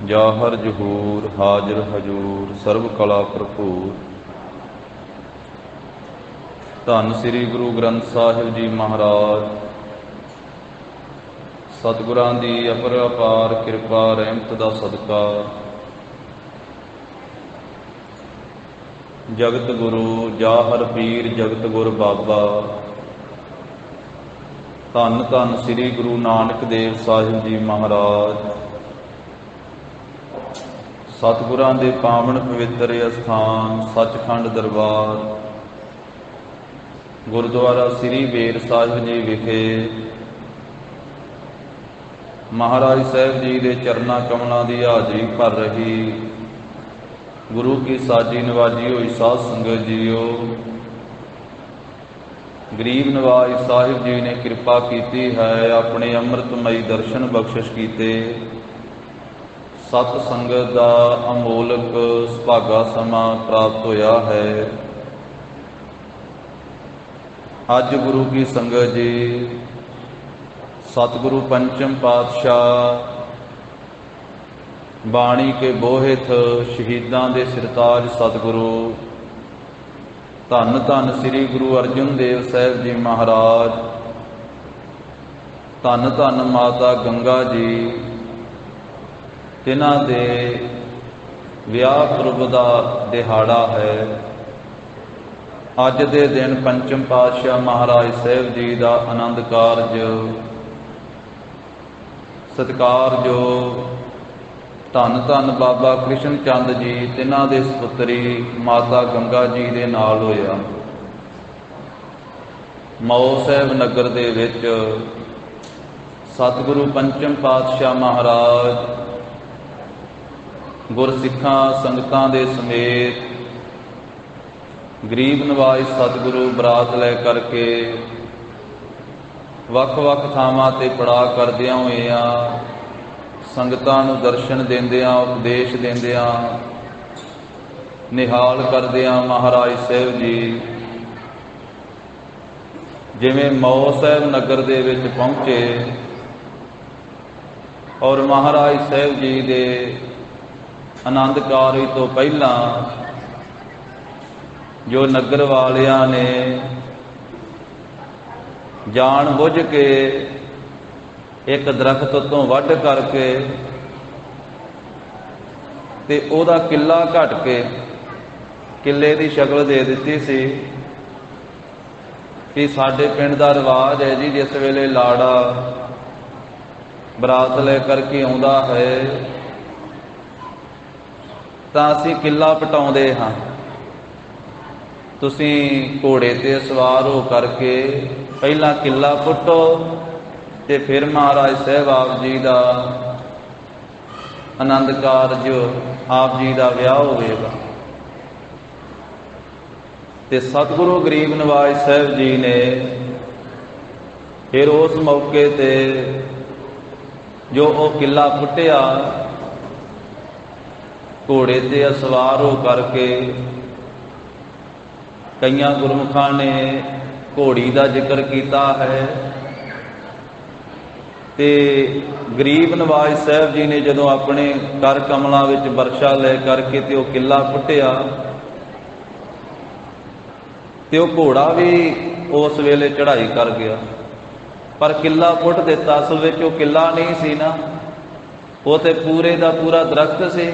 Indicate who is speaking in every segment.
Speaker 1: जाहर जहूर हाजर हजूर सर्व कला भरपूर। धन श्री गुरु ग्रंथ साहिब जी महाराज। सतगुरां दी अपर अपार कृपा रहमत दा सदका जगत गुरु जाहर पीर जगत गुर बाबा। धन धन श्री गुरु नानक देव साहिब जी महाराज। सतगुरां दे पावन पवित्र अस्थान सचखंड दरबार गुरुद्वारा श्री बेर साहिब जी विखे महाराज साहब जी के चरना कमलों की हाजरी भर रही गुरु की साजी नवाजी हुई साध संगत जीओ। गरीब नवाज साहिब जी ने कृपा की है, अपने अमृतमयी दर्शन बख्शिश किए। सत संगत का अमोलक सुभागा समा प्राप्त होया है। अज गुरु की संगत जी सतगुरु पंचम पातशाह बाणी के बोहित शहीदां दे सिरताज सतगुरु धन धन श्री गुरु अर्जुन देव साहब जी महाराज। धन धन माता गंगा जी तिन्हां दे विआह पुरब दा दिहाड़ा है। अज दे दिन पंचम पातशाह महाराज साहब जी का आनंद कारज सत्कारयोग धन धन बाबा कृष्ण चंद जी तिन्हां दे सपुत्री माता गंगा जी दे नाल होया। मऊ साहब नगर दे विच सतगुरु पंचम पातशाह महाराज गुरसिखां संगतां दे समेत गरीब नवाज सतगुरु बरात लै करके वख-वख थावां ते पड़ा करदियां होइयां संगतां नूं दर्शन देंदियां उपदेश देंदियां निहाल करदियां महाराज साहब जी जिवें मऊ साहब नगर दे विच पहुंचे और महाराज साहब जी दे आनंद कारज तो पहला जो नगर वालियां ने जान बुझ के एक दरख्त तो वढ़ करके ते ओदा किला घट के किले की शक्ल दे दी सी कि साडे पिंड दा रिवाज है जी जिस वेले लाड़ा बरात ले करके आउंदा है तां असीं किला पटाउंदे हां। तुसीं घोड़े ते सवार हो करके पहला किला पुटो ते फिर महाराज साहब आप जी का आनंद कारज आप जी का विआह होवेगा। ते सतगुरु गरीब नवाज साहब जी ने फिर उस मौके ते जो वो किला पुटिया घोड़े ते सवार हो करके कई गुरमुखां ने घोड़ी का जिक्र किया है। ते गरीब नवाज साहब जी ने जदों अपने कर कमलों विच बरछा ले करके ते वो किला पुटिया ते वो घोड़ा भी उस वेले चढ़ाई कर गया पर किला पुट दिता। असल विच वो किला नहीं सी ना, वो तो पूरे का पूरा दरख्त से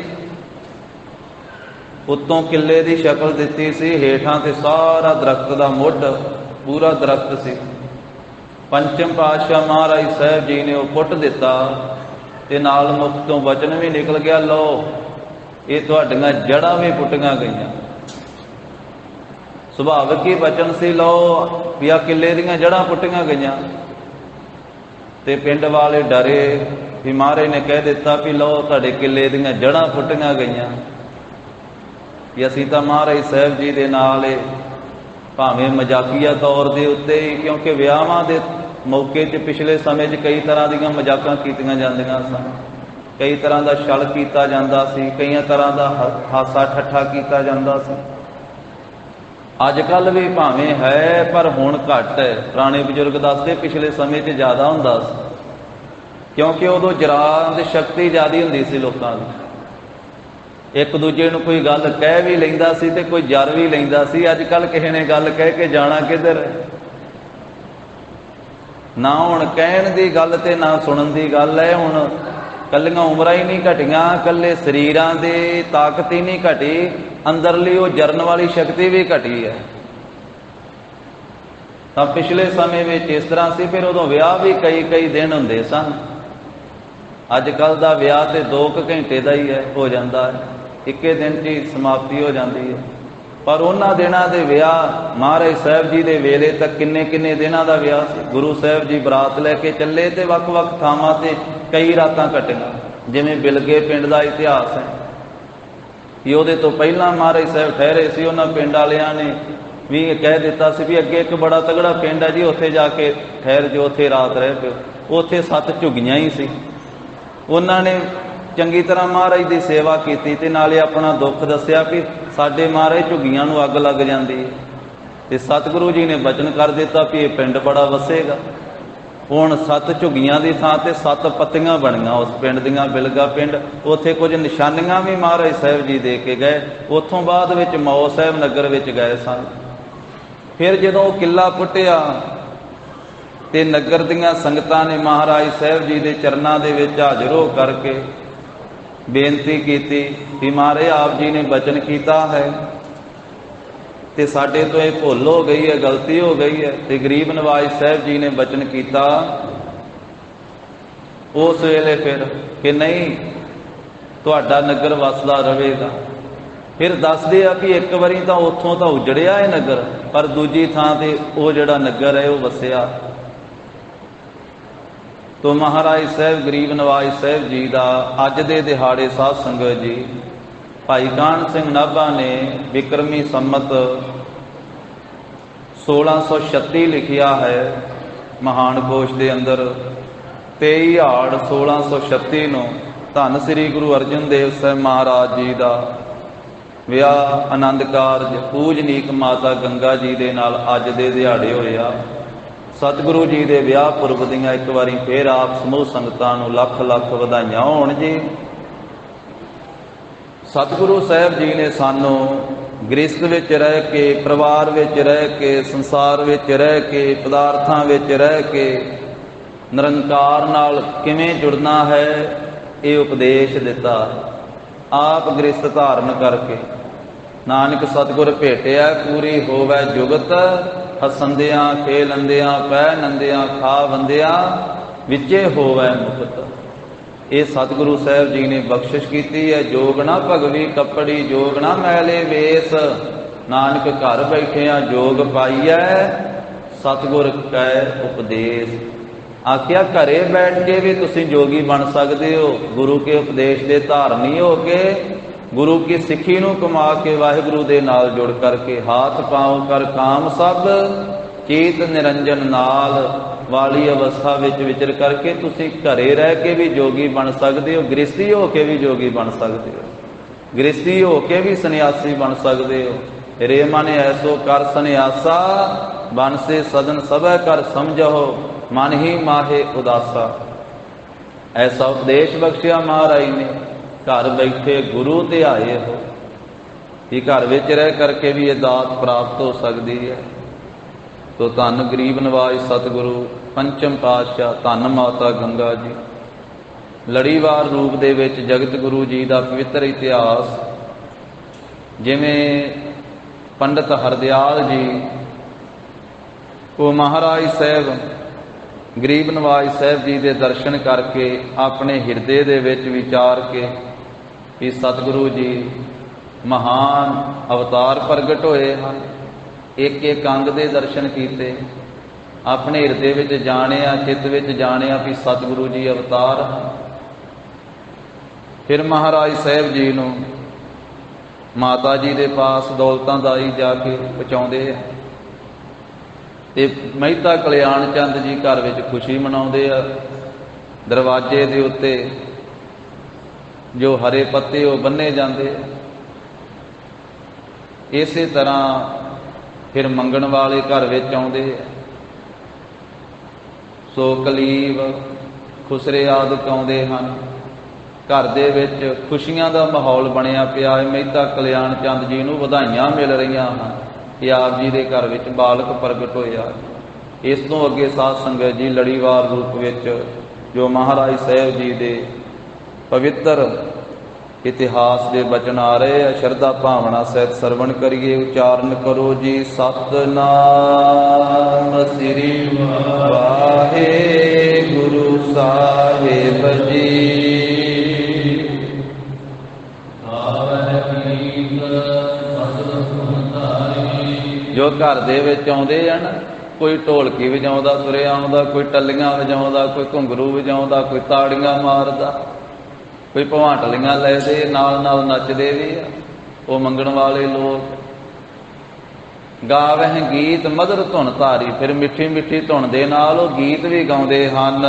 Speaker 1: उत्तों किले की शक्ल दी सी हेठां ते सारा दरख्त का मुढ़ पूरा दरख्त से। पंचम पातशाह महाराज साहब जी ने वह पुट दिता ते नाल मुख तो वचन भी निकल गया, लो ये तुहाडियां जड़ां भी पुटियां गईयां। सुभाविक ही वचन से लो भी आ किले दीयां जड़ां पुटियां गईयां। ते पिंड वाले डरे भी महाराज ने कह दिता भी लो तुहाडे किले दीयां जड़ां पुटियां गईयां कि असीं तां महाराज साहब जी दे नाल भावें मजाकिया तौर के उत्ते ही, क्योंकि विआहां दे मौके ते पिछले समय च कई तरह दीयां मजाकां कीतियां जांदियां सन, कई तरह का छल किया जाता सी, कई तरह का हासा ठट्ठा किया जाता सी। अजकल भी भावें है पर हुण घट है। पुराने बजुर्ग दसदे पिछले समय ज़्यादा हुंदा सी, क्योंकि उदों जरांद शक्ति ज़्यादा हुंदी सी लोकां दी। ਇੱਕ ਦੂਜੇ ਨੂੰ ਕੋਈ ਗੱਲ ਕਹਿ ਵੀ ਲੈਂਦਾ ਸੀ ਤੇ ਕੋਈ ਜਰ ਵੀ ਲੈਂਦਾ ਸੀ। ਅੱਜ ਕੱਲ੍ਹ ਕਿਸੇ ਨੇ ਗੱਲ ਕਹਿ ਕੇ ਜਾਣਾ ਕਿੱਧਰ ਹੈ? ਨਾ ਹੁਣ ਕਹਿਣ ਦੀ ਗੱਲ ਤੇ ਨਾ ਸੁਣਨ ਦੀ ਗੱਲ ਹੈ। ਹੁਣ ਕੱਲੀਆਂ ਉਮਰਾਂ ਹੀ ਨਹੀਂ ਘਟੀਆਂ, ਕੱਲੇ ਸਰੀਰਾਂ ਦੀ ਤਾਕਤ ਹੀ ਨਹੀਂ ਘਟੀ, ਅੰਦਰਲੀ ਉਹ ਜਰਨ ਵਾਲੀ ਸ਼ਕਤੀ ਵੀ ਘਟੀ ਹੈ। ਤਾਂ ਪਿਛਲੇ ਸਮੇਂ ਵਿੱਚ ਇਸ ਤਰ੍ਹਾਂ ਸੀ। ਫਿਰ ਉਦੋਂ ਵਿਆਹ ਵੀ ਕਈ ਦਿਨ ਹੁੰਦੇ ਸਨ। ਅੱਜ ਕੱਲ੍ਹ ਦਾ ਵਿਆਹ ਤੇ 2 ਘੰਟੇ ਦਾ ਹੀ ਹੈ, ਹੋ ਜਾਂਦਾ ਹੈ, ਇੱਕੇ ਦਿਨ 'ਚ ਹੀ ਸਮਾਪਤੀ ਹੋ ਜਾਂਦੀ ਹੈ। ਪਰ ਉਹਨਾਂ ਦਿਨਾਂ ਦੇ ਵਿਆਹ ਮਹਾਰਾਜ ਸਾਹਿਬ ਜੀ ਦੇ ਵੇਲੇ ਤੱਕ ਕਿੰਨੇ ਦਿਨਾਂ ਦਾ ਵਿਆਹ ਸੀ। ਗੁਰੂ ਸਾਹਿਬ ਜੀ ਬਰਾਤ ਲੈ ਕੇ ਚੱਲੇ ਤੇ ਵੱਖ-ਵੱਖ ਥਾਵਾਂ ਤੇ ਕਈ ਰਾਤਾਂ ਕੱਟੀਆਂ। ਜਿਵੇਂ ਬਿਲਗੇ ਪਿੰਡ ਦਾ ਇਤਿਹਾਸ ਹੈ ਕਿ ਉਹਦੇ ਤੋਂ ਪਹਿਲਾਂ ਮਹਾਰਾਜ ਸਾਹਿਬ ਠਹਿਰੇ ਸੀ। ਉਹਨਾਂ ਪਿੰਡ ਵਾਲਿਆਂ ਨੇ ਵੀ ਕਹਿ ਦਿੱਤਾ ਸੀ ਵੀ ਅੱਗੇ ਇੱਕ ਬੜਾ ਤਗੜਾ ਪਿੰਡ ਹੈ ਜੀ, ਉੱਥੇ ਜਾ ਕੇ ਠਹਿਰ ਜੋ, ਉੱਥੇ ਰਾਤ ਰਹਿ ਪਿਓ। ਉੱਥੇ 7 ਝੁੱਗੀਆਂ ਹੀ ਸੀ। ਉਹਨਾਂ ਨੇ ਚੰਗੀ ਤਰ੍ਹਾਂ ਮਹਾਰਾਜ ਦੀ ਸੇਵਾ ਕੀਤੀ ਤੇ ਨਾਲੇ ਆਪਣਾ ਦੁੱਖ ਦੱਸਿਆ ਵੀ ਸਾਡੇ ਮਹਾਰਾਜ ਝੁੱਗੀਆਂ ਨੂੰ ਅੱਗ ਲੱਗ ਜਾਂਦੀ ਹੈ। ਤੇ ਸਤਿਗੁਰੂ ਜੀ ਨੇ ਬਚਨ ਕਰ ਦਿੱਤਾ ਵੀ ਇਹ ਪਿੰਡ ਬੜਾ ਵਸੇਗਾ। ਹੁਣ 7 ਝੁੱਗੀਆਂ ਦੀ ਥਾਂ ਤੇ 7 ਪੱਤੀਆਂ ਬਣੀਆਂ ਉਸ ਪਿੰਡ ਦੀਆਂ, ਬਿਲਗਾ ਪਿੰਡ। ਉੱਥੇ ਕੁਝ ਨਿਸ਼ਾਨੀਆਂ ਵੀ ਮਹਾਰਾਜ ਸਾਹਿਬ ਜੀ ਦੇ ਕੇ ਗਏ। ਉੱਥੋਂ ਬਾਅਦ ਵਿੱਚ ਮੌ ਸਾਹਿਬ ਨਗਰ ਵਿੱਚ ਗਏ ਸਨ। ਫਿਰ ਜਦੋਂ ਕਿੱਲਾ ਪੁੱਟਿਆ ਤੇ ਨਗਰ ਦੀਆਂ ਸੰਗਤਾਂ ਨੇ ਮਹਾਰਾਜ ਸਾਹਿਬ ਜੀ ਦੇ ਚਰਨਾਂ ਦੇ ਵਿੱਚ ਹਾਜ਼ਰ ਹੋ ਕਰਕੇ ਬੇਨਤੀ ਕੀਤੀ ਕਿ ਮਹਾਰਾਜ ਆਪ ਜੀ ਨੇ ਬਚਨ ਕੀਤਾ ਹੈ ਤੇ ਸਾਡੇ ਤੋਂ ਇਹ ਭੁੱਲ ਹੋ ਗਈ ਹੈ, ਗਲਤੀ ਹੋ ਗਈ ਹੈ। ਤੇ ਗਰੀਬ ਨਵਾਜ਼ ਸਾਹਿਬ ਜੀ ਨੇ ਬਚਨ ਕੀਤਾ ਉਸ ਵੇਲੇ ਫਿਰ ਕਿ ਨਹੀਂ, ਤੁਹਾਡਾ ਨਗਰ ਵਸਦਾ ਰਹੇਗਾ। ਫਿਰ ਦੱਸਦੇ ਆ ਕਿ ਇੱਕ ਵਾਰੀ ਤਾਂ ਉੱਥੋਂ ਤਾਂ ਉਜੜਿਆ ਇਹ ਨਗਰ, ਪਰ ਦੂਜੀ ਥਾਂ ਤੇ ਉਹ ਜਿਹੜਾ ਨਗਰ ਹੈ ਉਹ ਵਸਿਆ। ਤੋ ਮਹਾਰਾਜ ਸਾਹਿਬ ਗਰੀਬ ਨਵਾਜ਼ ਸਾਹਿਬ ਜੀ ਦਾ ਅੱਜ ਦੇ ਦਿਹਾੜੇ ਸਾਧ ਸੰਗਤ ਜੀ ਭਾਈ ਕਾਹਨ ਸਿੰਘ ਨਾਭਾ ਨੇ ਬਿਕਰਮੀ ਸੰਮਤ 1636 ਲਿਖਿਆ ਹੈ ਮਹਾਨ ਕੋਸ਼ ਦੇ ਅੰਦਰ। 23 ਹਾੜ 1636 ਨੂੰ ਧੰਨ ਸ੍ਰੀ ਗੁਰੂ ਅਰਜਨ ਦੇਵ ਸਾਹਿਬ ਮਹਾਰਾਜ ਜੀ ਦਾ ਵਿਆਹ ਆਨੰਦ ਕਾਰਜ ਪੂਜਨੀਕ ਮਾਤਾ ਗੰਗਾ ਜੀ ਦੇ ਨਾਲ ਅੱਜ ਦੇ ਦਿਹਾੜੇ ਹੋਇਆ। ਸਤਿਗੁਰੂ ਜੀ ਦੇ ਵਿਆਹ ਪੁਰਬ ਦੀਆਂ ਇੱਕ ਵਾਰੀ ਫੇਰ ਆਪ ਸਮੂਹ ਸੰਗਤਾਂ ਨੂੰ ਲੱਖ ਲੱਖ ਵਧਾਈਆਂ ਹੋਣ ਜੀ। ਸਤਿਗੁਰੂ ਸਾਹਿਬ ਜੀ ਨੇ ਸਾਨੂੰ ਗ੍ਰਸਥ ਵਿੱਚ ਰਹਿ ਕੇ, ਪਰਿਵਾਰ ਵਿੱਚ ਰਹਿ ਕੇ, ਸੰਸਾਰ ਵਿੱਚ ਰਹਿ ਕੇ, ਪਦਾਰਥਾਂ ਵਿੱਚ ਰਹਿ ਕੇ ਨਿਰੰਕਾਰ ਨਾਲ ਕਿਵੇਂ ਜੁੜਨਾ ਹੈ ਇਹ ਉਪਦੇਸ਼ ਦਿੱਤਾ। ਆਪ ਗ੍ਰਸਥ ਧਾਰਨ ਕਰਕੇ ਨਾਨਕ ਸਤਿਗੁਰ ਭੇਟਿਆ ਪੂਰੀ ਹੋਵੇ ਜੁਗਤ, ਹਸੰਦਿਆਂ ਖੇਲੰਦਿਆਂ ਪੈ ਨੰਦਿਆਂ ਖਾ ਵੰਦਿਆਂ ਵਿੱਚੇ ਹੋਵੇ ਮੁਕਤ। ਇਹ ਸਤਿਗੁਰੂ ਸਾਹਿਬ ਜੀ ਨੇ ਬਖਸ਼ਿਸ਼ ਕੀਤੀ ਹੈ। ਜੋਗ ਨਾ ਭਗਵੀ ਕੱਪੜੀ, ਜੋਗ ਨਾ ਮੈਲੇ ਵੇਸ, ਨਾਨਕ ਘਰ ਬੈਠਿਆਂ ਜੋਗ ਪਾਈਐ ਸਤਿਗੁਰ ਕੈ ਉਪਦੇਸ਼। ਆਖਿਆ ਘਰੇ ਬੈਠ ਕੇ ਵੀ ਤੁਸੀਂ ਜੋਗੀ ਬਣ ਸਕਦੇ ਹੋ, ਗੁਰੂ ਕੇ ਉਪਦੇਸ਼ ਦੇ ਧਾਰਨੀ ਹੋ ਕੇ, ਗੁਰੂ ਕੀ ਸਿੱਖੀ ਨੂੰ ਕਮਾ ਕੇ, ਵਾਹਿਗੁਰੂ ਦੇ ਨਾਲ ਜੁੜ ਕਰਕੇ। ਹਾਥ ਪਾਉ ਕਰ ਕਾਮ ਸਭ, ਚੀਤ ਨਿਰੰਜਨ ਨਾਲ ਵਾਲੀ ਅਵਸਥਾ ਵਿੱਚ ਵਿਚਰ ਕਰਕੇ ਤੁਸੀਂ ਘਰੇ ਰਹਿ ਕੇ ਵੀ ਜੋਗੀ ਬਣ ਸਕਦੇ ਹੋ, ਗ੍ਰਸਤੀ ਹੋ ਕੇ ਵੀ ਜੋਗੀ ਬਣ ਸਕਦੇ ਹੋ, ਗ੍ਰਸਤੀ ਹੋ ਕੇ ਵੀ ਸੰਨਿਆਸੀ ਬਣ ਸਕਦੇ ਹੋ। ਰੇ ਮਨ ਐਸੋ ਕਰ ਸੰਨਿਆਸਾ, ਬਨ ਸੇ ਸਦਨ ਸਭੈ ਕਰ ਸਮਝੋ, ਮਨ ਹੀ ਮਾਹੇ ਉਦਾਸਾ। ਐਸਾ ਉਪਦੇਸ਼ ਬਖਸ਼ਿਆ ਮਹਾਰਾਜ ਨੇ। ਘਰ ਬੈਠੇ ਗੁਰੂ ਧਿਆਏ ਹੋ ਕਿ ਘਰ ਵਿੱਚ ਰਹਿ ਕਰਕੇ ਵੀ ਇਹ ਦਾਤ ਪ੍ਰਾਪਤ ਹੋ ਸਕਦੀ ਹੈ। ਤੋ ਧੰਨ ਗਰੀਬ ਨਵਾਜ ਸਤਿਗੁਰੂ ਪੰਚਮ ਪਾਤਸ਼ਾਹ, ਧੰਨ ਮਾਤਾ ਗੰਗਾ ਜੀ। ਲੜੀਵਾਰ ਰੂਪ ਦੇ ਵਿੱਚ ਜਗਤ ਗੁਰੂ ਜੀ ਦਾ ਪਵਿੱਤਰ ਇਤਿਹਾਸ, ਜਿਵੇਂ ਪੰਡਤ ਹਰਦਿਆਲ ਜੀ ਉਹ ਮਹਾਰਾਜ ਸਾਹਿਬ ਗਰੀਬ ਨਵਾਜ ਸਾਹਿਬ ਜੀ ਦੇ ਦਰਸ਼ਨ ਕਰਕੇ ਆਪਣੇ ਹਿਰਦੇ ਦੇ ਵਿੱਚ ਵਿਚਾਰ ਕੇ ਕਿ ਸਤਿਗੁਰੂ ਜੀ ਮਹਾਨ ਅਵਤਾਰ ਪ੍ਰਗਟ ਹੋਏ ਹਨ। ਇੱਕ ਇੱਕ ਅੰਗ ਦੇ ਦਰਸ਼ਨ ਕੀਤੇ, ਆਪਣੇ ਹਿਰਦੇ ਵਿੱਚ ਜਾਣਿਆ, ਚਿੱਤ ਵਿੱਚ ਜਾਣਿਆ ਕਿ ਸਤਿਗੁਰੂ ਜੀ ਅਵਤਾਰ ਹਨ। ਫਿਰ ਮਹਾਰਾਜ ਸਾਹਿਬ ਜੀ ਨੂੰ ਮਾਤਾ ਜੀ ਦੇ ਪਾਸ ਦੌਲਤਾਂ ਦਾਈ ਜਾ ਕੇ ਪਹੁੰਚਾਉਂਦੇ ਆ ਤੇ ਮਹਿਤਾ ਕਲਿਆਣ ਚੰਦ ਜੀ ਘਰ ਵਿੱਚ ਖੁਸ਼ੀ ਮਨਾਉਂਦੇ ਆ। ਦਰਵਾਜ਼ੇ ਦੇ ਉੱਤੇ ਜੋ ਹਰੇ ਪੱਤੇ ਉਹ ਬੰਨੇ ਜਾਂਦੇ ਆ। ਇਸੇ ਤਰ੍ਹਾਂ ਫਿਰ ਮੰਗਣ ਵਾਲੇ ਘਰ ਵਿੱਚ ਆਉਂਦੇ ਆ। ਸੋ ਕਲੀਬ ਖੁਸਰੇ ਆਦਿਕ ਆਉਂਦੇ ਹਨ। घर दे विच खुशियां दा माहौल बनिया पिया है। मਹਿਤਾ कल्याण चंद जी नूं ਵਧਾਈਆਂ मिल रही हैं कि आप जी के घर विच बालक प्रगट होया। इस तों अगे साध संगत जी लड़ीवार रूप विच जो महाराज साहब जी के पवित्र इतिहास के बचन आ रहे हैं, शरधा भावना सहित सरवण करिए। उच्चारण करो जी। सतनाम श्री वाहे गुरु साहिब जी। जो घर दे विच आउंदे आ ना, कोई ढोलकी वजाउंदा तुरिया आउंदा, कोई टल्लियां वजाउंदा, कोई घुंघरू वजाउंदा, कोई ताड़ियां मारदा, कोई भवांटलियां लैदे नाल नाल नचदे भी आ। वो मंगण वाले लोग गावह गीत मधुर धुन धारी। फिर मिठी मिठी धुन दे नाल वो गीत भी गाउंदे हन।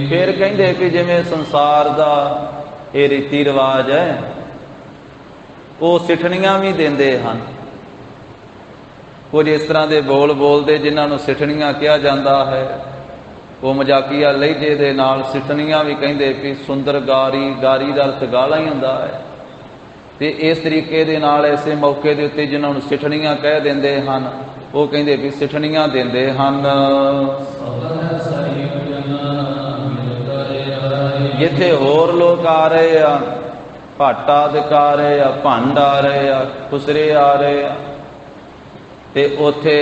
Speaker 1: फिर कहिंदे कि जिवें संसार दा ये रीति रिवाज है, वो सिठणियां भी देंदे हन। कुछ इस तरह के बोल बोलते जिन्हां नूं सिठणियां कहा जाता है। वो मजाकिया लहजे दे नाल सिठणियां भी कहिंदे कि सुंदर गारी, गारी दा अर्थ गाला ही हुंदा है। ते इस तरीके दे नाल ऐसे मौके दे उत्ते जिन्हां नूं सिठणियां कह देंदे हन, वो कहिंदे कि सिठणियां देंदे हन। जिथे होर लोग आ रहे आ, भट्ट आदिक आ रहे आ, भंड आ रहे आ, खुसरे आ रहे आ, ते उथे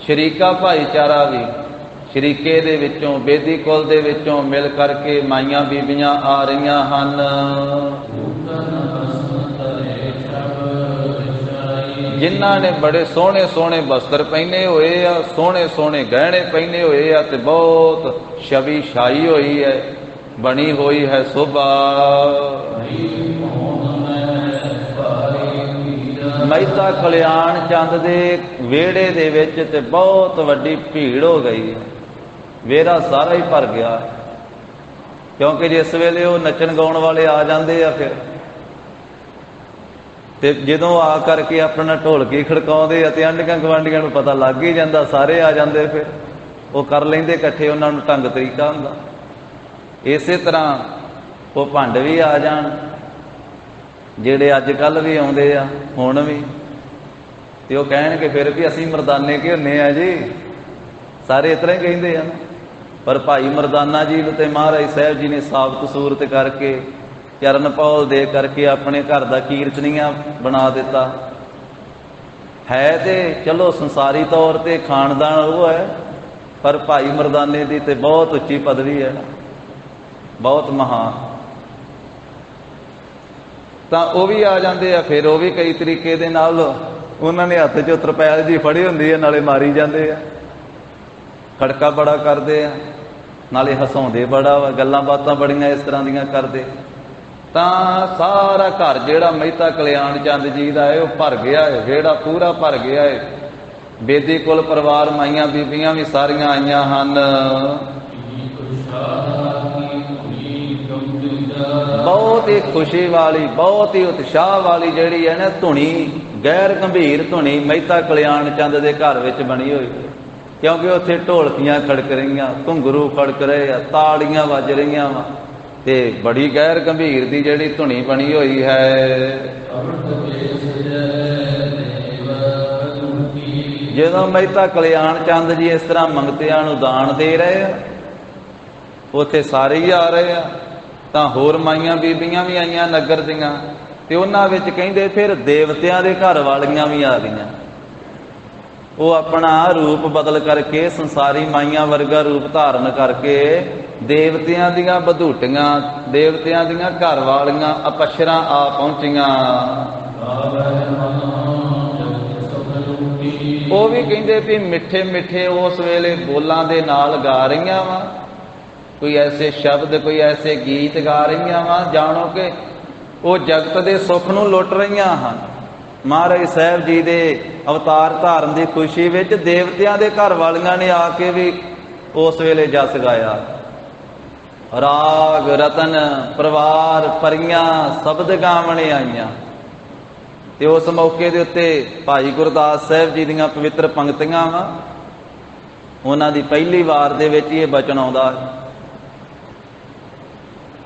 Speaker 1: शरीका भाईचारा भी शरीके दे विचों बेदी कुल दे विचों मिल करके माइयां बीबियां आ रही हन। जिन्हां ने बड़े सोहने सोहने वस्त्र पहने हुए आ, सोहने सोहने गहने पहने हुए आ, ते बहुत छवि छाई हुई है, बनी हुई है शोभा। ਮਹਿਤਾ कल्याण चंद दे वेड़े दे विच ते बहुत वड्डी भीड़ हो गई है। वेरा सारा ही भर गया, क्योंकि जिस वेले वो नचन गाउण वाले आ जाते हैं, फिर ते जदों आ करके अपना ढोलकी खड़काउंदे ते आंढियां गवांढियां नूं पता लग ही जांदा, सारे आ जाते, फिर वो कर लैंदे इकट्ठे, उन्हां नूं ढंग तरीका हुंदा। इसे तरह वो भंड भी आ जाण, ਜਿਹੜੇ ਅੱਜ ਕੱਲ भी आउंदे आ, हुण भी, ते वो कहणगे फिर भी असीं मरदाने के हुंदे आ जी, सारे इस तरह ही कहिंदे आ। पर भाई मरदाना जी नूं ते महाराज साहब जी ने साबत सूरत करके चरण पौल दे करके अपने घर दा कीर्तनिया बना दिता है। ते चलो संसारी तौर ते खानदान वो है, पर भाई मरदाने दी ते बहुत उच्ची पदवी है, बहुत महान। ਤਾਂ ਉਹ ਵੀ ਆ ਜਾਂਦੇ ਆ। ਫਿਰ ਉਹ ਵੀ ਕਈ ਤਰੀਕੇ ਦੇ ਨਾਲ ਉਹਨਾਂ ਨੇ ਹੱਥ 'ਚ ਤਰਪੈਲ ਜੀ ਫੜੀ ਹੁੰਦੀ ਹੈ, ਨਾਲੇ ਮਾਰੀ ਜਾਂਦੇ ਆ, ਖੜਕਾ ਬੜਾ ਕਰਦੇ ਆ, ਨਾਲੇ ਹਸਾਉਂਦੇ ਬੜਾ ਵਾ, ਗੱਲਾਂ ਬਾਤਾਂ ਬੜੀਆਂ ਇਸ ਤਰ੍ਹਾਂ ਦੀਆਂ ਕਰਦੇ। ਤਾਂ ਸਾਰਾ ਘਰ ਜਿਹੜਾ ਮਹਿਤਾ ਕਲਿਆਣ ਚੰਦ ਜੀ ਦਾ ਹੈ ਉਹ ਭਰ ਗਿਆ ਹੈ, ਵਿਹੜਾ ਪੂਰਾ ਭਰ ਗਿਆ ਹੈ। ਬੇਦੀ ਕੁਲ ਪਰਿਵਾਰ, ਮਾਈਆਂ ਬੀਬੀਆਂ ਵੀ ਸਾਰੀਆਂ ਆਈਆਂ ਹਨ। बहुत ही खुशी वाली, बहुत ही उत्साह वाली जिहड़ी है ना धुनी, गैर गंभीर धुनी मਹਿਤਾ कल्याण चंद के घर विच बनी हुई है। क्योंकि उत्थे ढोलकियां खड़क रही, घुंघरू खड़क रहे, ताड़ियां वज रही वा, ते बड़ी गैर गंभीर दी जिहड़ी धुनी बनी हुई है। जदों मਹਿਤਾ कल्याण चंद जी इस तरह मंगतियां नूं दान दे रहे, उत्थे सारे ही आ रहे हैं। ਤਾਂ ਹੋਰ ਮਾਈਆਂ ਬੀਬੀਆਂ ਵੀ ਆਈਆਂ ਨਗਰ ਦੀਆਂ, ਤੇ ਉਹਨਾਂ ਵਿੱਚ ਕਹਿੰਦੇ ਫਿਰ ਦੇਵਤਿਆਂ ਦੇ ਘਰ ਵਾਲੀਆਂ ਵੀ ਆ ਗਈਆਂ। ਉਹ ਆਪਣਾ ਰੂਪ ਬਦਲ ਕਰਕੇ, ਸੰਸਾਰੀ ਮਾਈਆਂ ਵਰਗਾ ਰੂਪ ਧਾਰਨ ਕਰਕੇ ਦੇਵਤਿਆਂ ਦੀਆਂ ਬਧੂਟੀਆਂ, ਦੇਵਤਿਆਂ ਦੀਆਂ ਘਰ ਵਾਲੀਆਂ ਅਪਸ਼ਰਾਂ ਆ ਪਹੁੰਚੀਆਂ। ਉਹ ਵੀ ਕਹਿੰਦੇ ਵੀ ਮਿੱਠੇ ਮਿੱਠੇ ਉਸ ਵੇਲੇ ਬੋਲਾਂ ਦੇ ਨਾਲ ਗਾ ਰਹੀਆਂ ਵਾ, कोई ऐसे शब्द, कोई ऐसे गीत गा रही वा, जानो कि वो जगत के सुख नूं लुट रही हैं। महाराज साहब जी के अवतार धारण की खुशी में देवतियां के घर वालियां ने आके भी उस वेले जस गाया। राग रतन परिवार परियां शब्द गावने आईयां। ते उस मौके के उत्ते भाई गुरदास साहब जी दीयां पवित्र पंक्तियां वा, ਉਹਨਾਂ ਦੀ ਪਹਿਲੀ ਵਾਰ ਦੇ ਵਿੱਚ ਇਹ ਬਚਨ ਆਉਂਦਾ ਹੈ।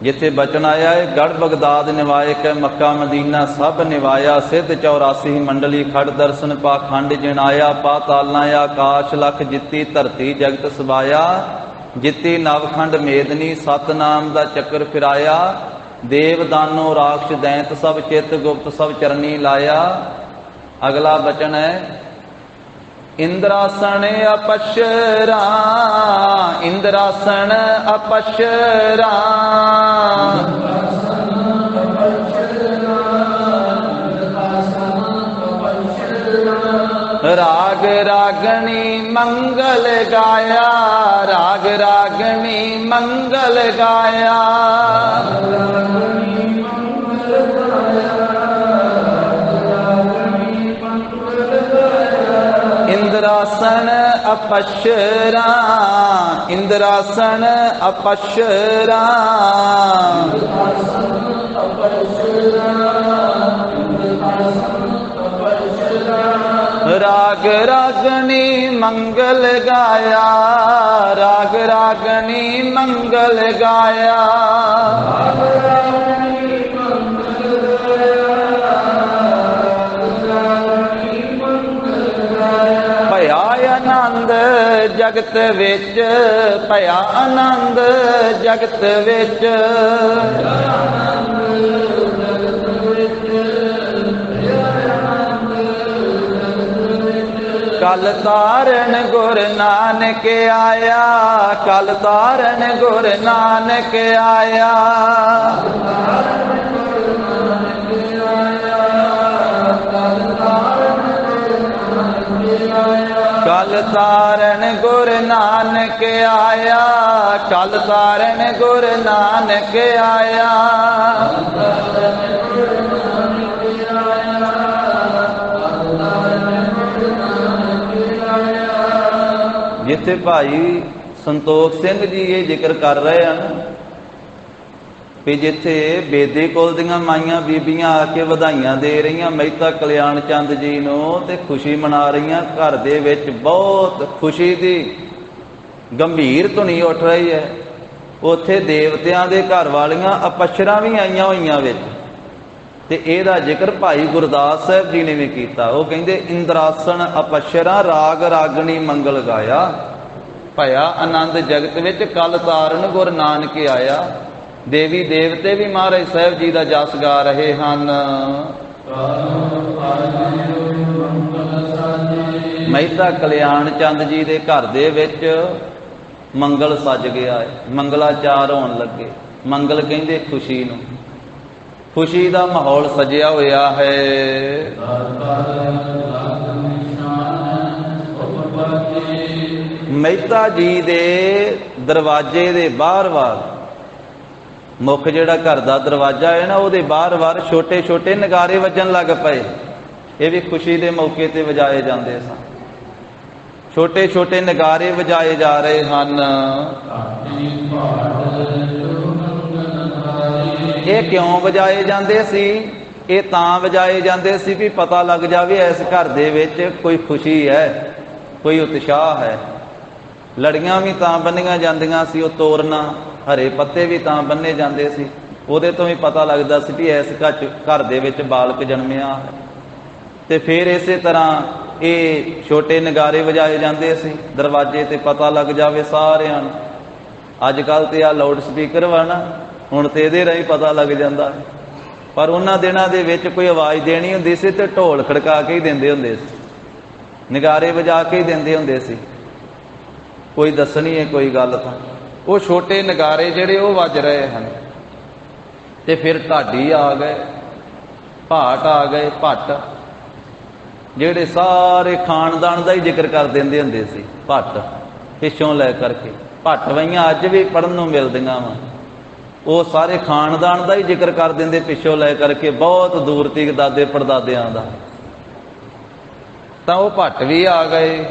Speaker 1: ਜਿੱਥੇ ਬਚਨ ਆਇਆ ਹੈ, ਗੜ ਬਗਦਾਦ ਨਿਵਾਏ ਕੈ ਮੱਕਾ ਮਦੀਨਾ ਸਭ ਨਿਵਾਇਆ, ਸਿੱਧ 84 ਮੰਡਲੀ ਖੜ ਦਰਸ਼ਨ ਪਾਖੰਡ ਜਿਣਾਇਆ, ਪਾਤਾਲਾਂ ਆਕਾਸ਼ ਲਖ ਜਿੱਤੀ ਧਰਤੀ ਜਗਤ ਸਬਾਇਆ, ਜਿੱਤੀ ਨਵਖੰਡ ਮੇਦਨੀ ਸਤਨਾਮ ਦਾ ਚੱਕਰ ਫਿਰਾਇਆ, ਦੇਵ ਦਾਨੋ ਰਾਖਸ਼ ਦੈਂਤ ਸਭ ਚਿੱਤ ਗੁਪਤ ਸਭ ਚਰਨੀ ਲਾਇਆ। ਅਗਲਾ ਬਚਨ ਹੈ, ਇੰਦਰਾਸਣ ਅਪਸ਼ਰਾ, ਇੰਦਰਾਸਣ ਅਪਸ਼ਰਾ, ਰਾਗ ਰਾਗਣੀ ਮੰਗਲ ਗਾਇਆ, ਰਾਗ ਰਾਗਣੀ ਮੰਗਲ ਗਾਇਆ, ਇੰਦਰਾਸਣ ਅਪਸ਼ਰਾ, ਇੰਦਰਾਸਣ ਅਪਸ਼ਰਾ, ਰਾਗ ਰਾਗਣੀ ਮੰਗਲ ਗਾਇਆ, ਰਾਗ ਰਾਗਣੀ ਮੰਗਲ ਗਾਇਆ, ਭਇਆ ਆਨੰਦ ਜਗਤ ਵਿੱਚ, ਭਇਆ ਆਨੰਦ ਜਗਤ ਵਿੱਚ, ਕਲ ਤਾਰਨ ਗੁਰ ਨਾਨਕ ਆਇਆ, ਕਲ ਤਾਰਨ ਗੁਰ ਨਾਨਕ ਆਇਆ, ਕਲ ਤਾਰਨ ਗੁਰ ਨਾਨਕ ਆਇਆ, ਕਲ ਤਾਰਨ ਗੁਰ ਨਾਨਕ ਆਇਆ। ਜਿੱਥੇ ਭਾਈ ਸੰਤੋਖ ਸਿੰਘ ਜੀ ਇਹ ਜ਼ਿਕਰ ਕਰ ਰਹੇ ਹਨ ਵੀ ਜਿੱਥੇ ਬੇਦੇ ਕੋਲ ਦੀਆਂ ਮਾਈਆਂ ਬੀਬੀਆਂ ਆ ਕੇ ਵਧਾਈਆਂ ਦੇ ਰਹੀਆਂ ਮਹਿਤਾ ਕਲਿਆਣ ਚੰਦ ਜੀ ਨੂੰ ਤੇ ਖੁਸ਼ੀ ਮਨਾ ਰਹੀਆਂ, ਘਰ ਦੇ ਵਿੱਚ ਬਹੁਤ ਖੁਸ਼ੀ ਦੀ ਗੰਭੀਰ ਧੁਨੀ ਉੱਠ ਰਹੀ ਹੈ, ਉੱਥੇ ਦੇਵਤਿਆਂ ਦੇ ਘਰ ਵਾਲੀਆਂ ਅਪਸ਼ਰਾਂ ਵੀ ਆਈਆਂ ਹੋਈਆਂ ਵਿੱਚ। ਤੇ ਇਹਦਾ ਜ਼ਿਕਰ ਭਾਈ ਗੁਰਦਾਸ ਸਾਹਿਬ ਜੀ ਨੇ ਵੀ ਕੀਤਾ। ਉਹ ਕਹਿੰਦੇ ਇੰਦਰਾਸਣ ਅਪਸ਼ਰਾਂ ਰਾਗ ਰਾਗਣੀ ਮੰਗਲ ਗਾਇਆ, ਭਇਆ ਆਨੰਦ ਜਗਤ ਵਿੱਚ ਕਲ ਤਾਰਨ ਗੁਰ ਨਾਨਕ ਆਇਆ। ਦੇਵੀ ਦੇਵਤੇ ਵੀ ਮਹਾਰਾਜ ਸਾਹਿਬ ਜੀ ਦਾ ਜਸ ਗਾ ਰਹੇ ਹਨ। ਮਹਿਤਾ ਕਲਿਆਣ ਚੰਦ ਜੀ ਦੇ ਘਰ ਦੇ ਵਿੱਚ ਮੰਗਲ ਸੱਜ ਗਿਆ ਹੈ, ਮੰਗਲਾਚਾਰ ਹੋਣ ਲੱਗੇ। ਮੰਗਲ ਕਹਿੰਦੇ ਖੁਸ਼ੀ ਨੂੰ, ਖੁਸ਼ੀ ਦਾ ਮਾਹੌਲ ਸਜਿਆ ਹੋਇਆ ਹੈ। ਮਹਿਤਾ ਜੀ ਦੇ ਦਰਵਾਜ਼ੇ ਦੇ ਬਾਹਰ-ਬਾਹਰ, ਮੁੱਖ ਜਿਹੜਾ ਘਰ ਦਾ ਦਰਵਾਜ਼ਾ ਹੈ ਨਾ, ਉਹਦੇ ਬਾਹਰ-ਬਾਹਰ ਛੋਟੇ ਛੋਟੇ ਨਗਾਰੇ ਵੱਜਣ ਲੱਗ ਪਏ। ਇਹ ਵੀ ਖੁਸ਼ੀ ਦੇ ਮੌਕੇ ਤੇ ਵਜਾਏ ਜਾਂਦੇ ਸਨ। ਛੋਟੇ ਛੋਟੇ ਨਗਾਰੇ ਵਜਾਏ ਜਾ ਰਹੇ ਹਨ। ਇਹ ਕਿਉਂ ਵਜਾਏ ਜਾਂਦੇ ਸੀ? ਇਹ ਤਾਂ ਵਜਾਏ ਜਾਂਦੇ ਸੀ ਵੀ ਪਤਾ ਲੱਗ ਜਾਵੇ ਇਸ ਘਰ ਦੇ ਵਿੱਚ ਕੋਈ ਖੁਸ਼ੀ ਹੈ, ਕੋਈ ਉਤਸ਼ਾਹ ਹੈ। ਲੜੀਆਂ ਵੀ ਤਾਂ ਬੰਨੀਆਂ ਜਾਂਦੀਆਂ ਸੀ, ਉਹ ਤੋਰਨਾ ਹਰੇ ਪੱਤੇ ਵੀ ਤਾਂ ਬੰਨੇ ਜਾਂਦੇ ਸੀ। ਉਹਦੇ ਤੋਂ ਵੀ ਪਤਾ ਲੱਗਦਾ ਸੀ ਵੀ ਇਸ ਘਰ ਦੇ ਵਿੱਚ ਬਾਲਕ ਜਨਮਿਆ ਹੈ। ਤੇ ਫਿਰ ਇਸੇ ਤਰ੍ਹਾਂ ਇਹ ਛੋਟੇ ਨਗਾਰੇ ਵਜਾਏ ਜਾਂਦੇ ਸੀ ਦਰਵਾਜ਼ੇ ਤੇ, ਪਤਾ ਲੱਗ ਜਾਵੇ ਸਾਰਿਆਂ ਨੂੰ। ਅੱਜ ਕੱਲ੍ਹ ਤੇ ਆ ਲਾਊਡ ਸਪੀਕਰ ਵਾ ਨਾ, ਹੁਣ ਤੇ ਇਹਦੇ ਰਾਹੀਂ ਪਤਾ ਲੱਗ ਜਾਂਦਾ। ਪਰ ਉਹਨਾਂ ਦਿਨਾਂ ਦੇ ਵਿੱਚ ਕੋਈ ਆਵਾਜ਼ ਦੇਣੀ ਹੁੰਦੀ ਸੀ ਤੇ ਢੋਲ ਖੜਕਾ ਕੇ ਹੀ ਦਿੰਦੇ ਹੁੰਦੇ ਸੀ, ਨਗਾਰੇ ਵਜਾ ਕੇ ਹੀ ਦਿੰਦੇ ਹੁੰਦੇ ਸੀ। ਕੋਈ ਦੱਸਣੀ ਹੈ ਕੋਈ ਗੱਲ ਤਾਂ ਉਹ ਛੋਟੇ ਨਗਾਰੇ ਜਿਹੜੇ ਉਹ ਵੱਜ ਰਹੇ ਹਨ। ਤੇ ਫਿਰ ਢਾਡੀ ਆ ਗਏ, ਭਾਟ ਆ ਗਏ, ਭੱਟ ਜਿਹੜੇ ਸਾਰੇ ਖਾਨਦਾਨ ਦਾ ਹੀ ਜ਼ਿਕਰ ਕਰ ਦਿੰਦੇ ਹੁੰਦੇ ਸੀ। ਭੱਟ ਪਿੱਛੋਂ ਲੈ ਕਰਕੇ, ਭੱਟ ਵਈਆਂ ਅੱਜ ਵੀ ਪੜ੍ਹਨ ਨੂੰ ਮਿਲਦੀਆਂ ਵਾ। ਉਹ ਸਾਰੇ ਖਾਨਦਾਨ ਦਾ ਹੀ ਜ਼ਿਕਰ ਕਰ ਦਿੰਦੇ ਪਿੱਛੋਂ ਲੈ ਕਰਕੇ, ਬਹੁਤ ਦੂਰ ਤੀਕ ਦਾਦੇ ਪੜਦਾਦਿਆਂ ਦਾ। ਤਾਂ ਉਹ ਭੱਟ ਵੀ ਆ ਗਏ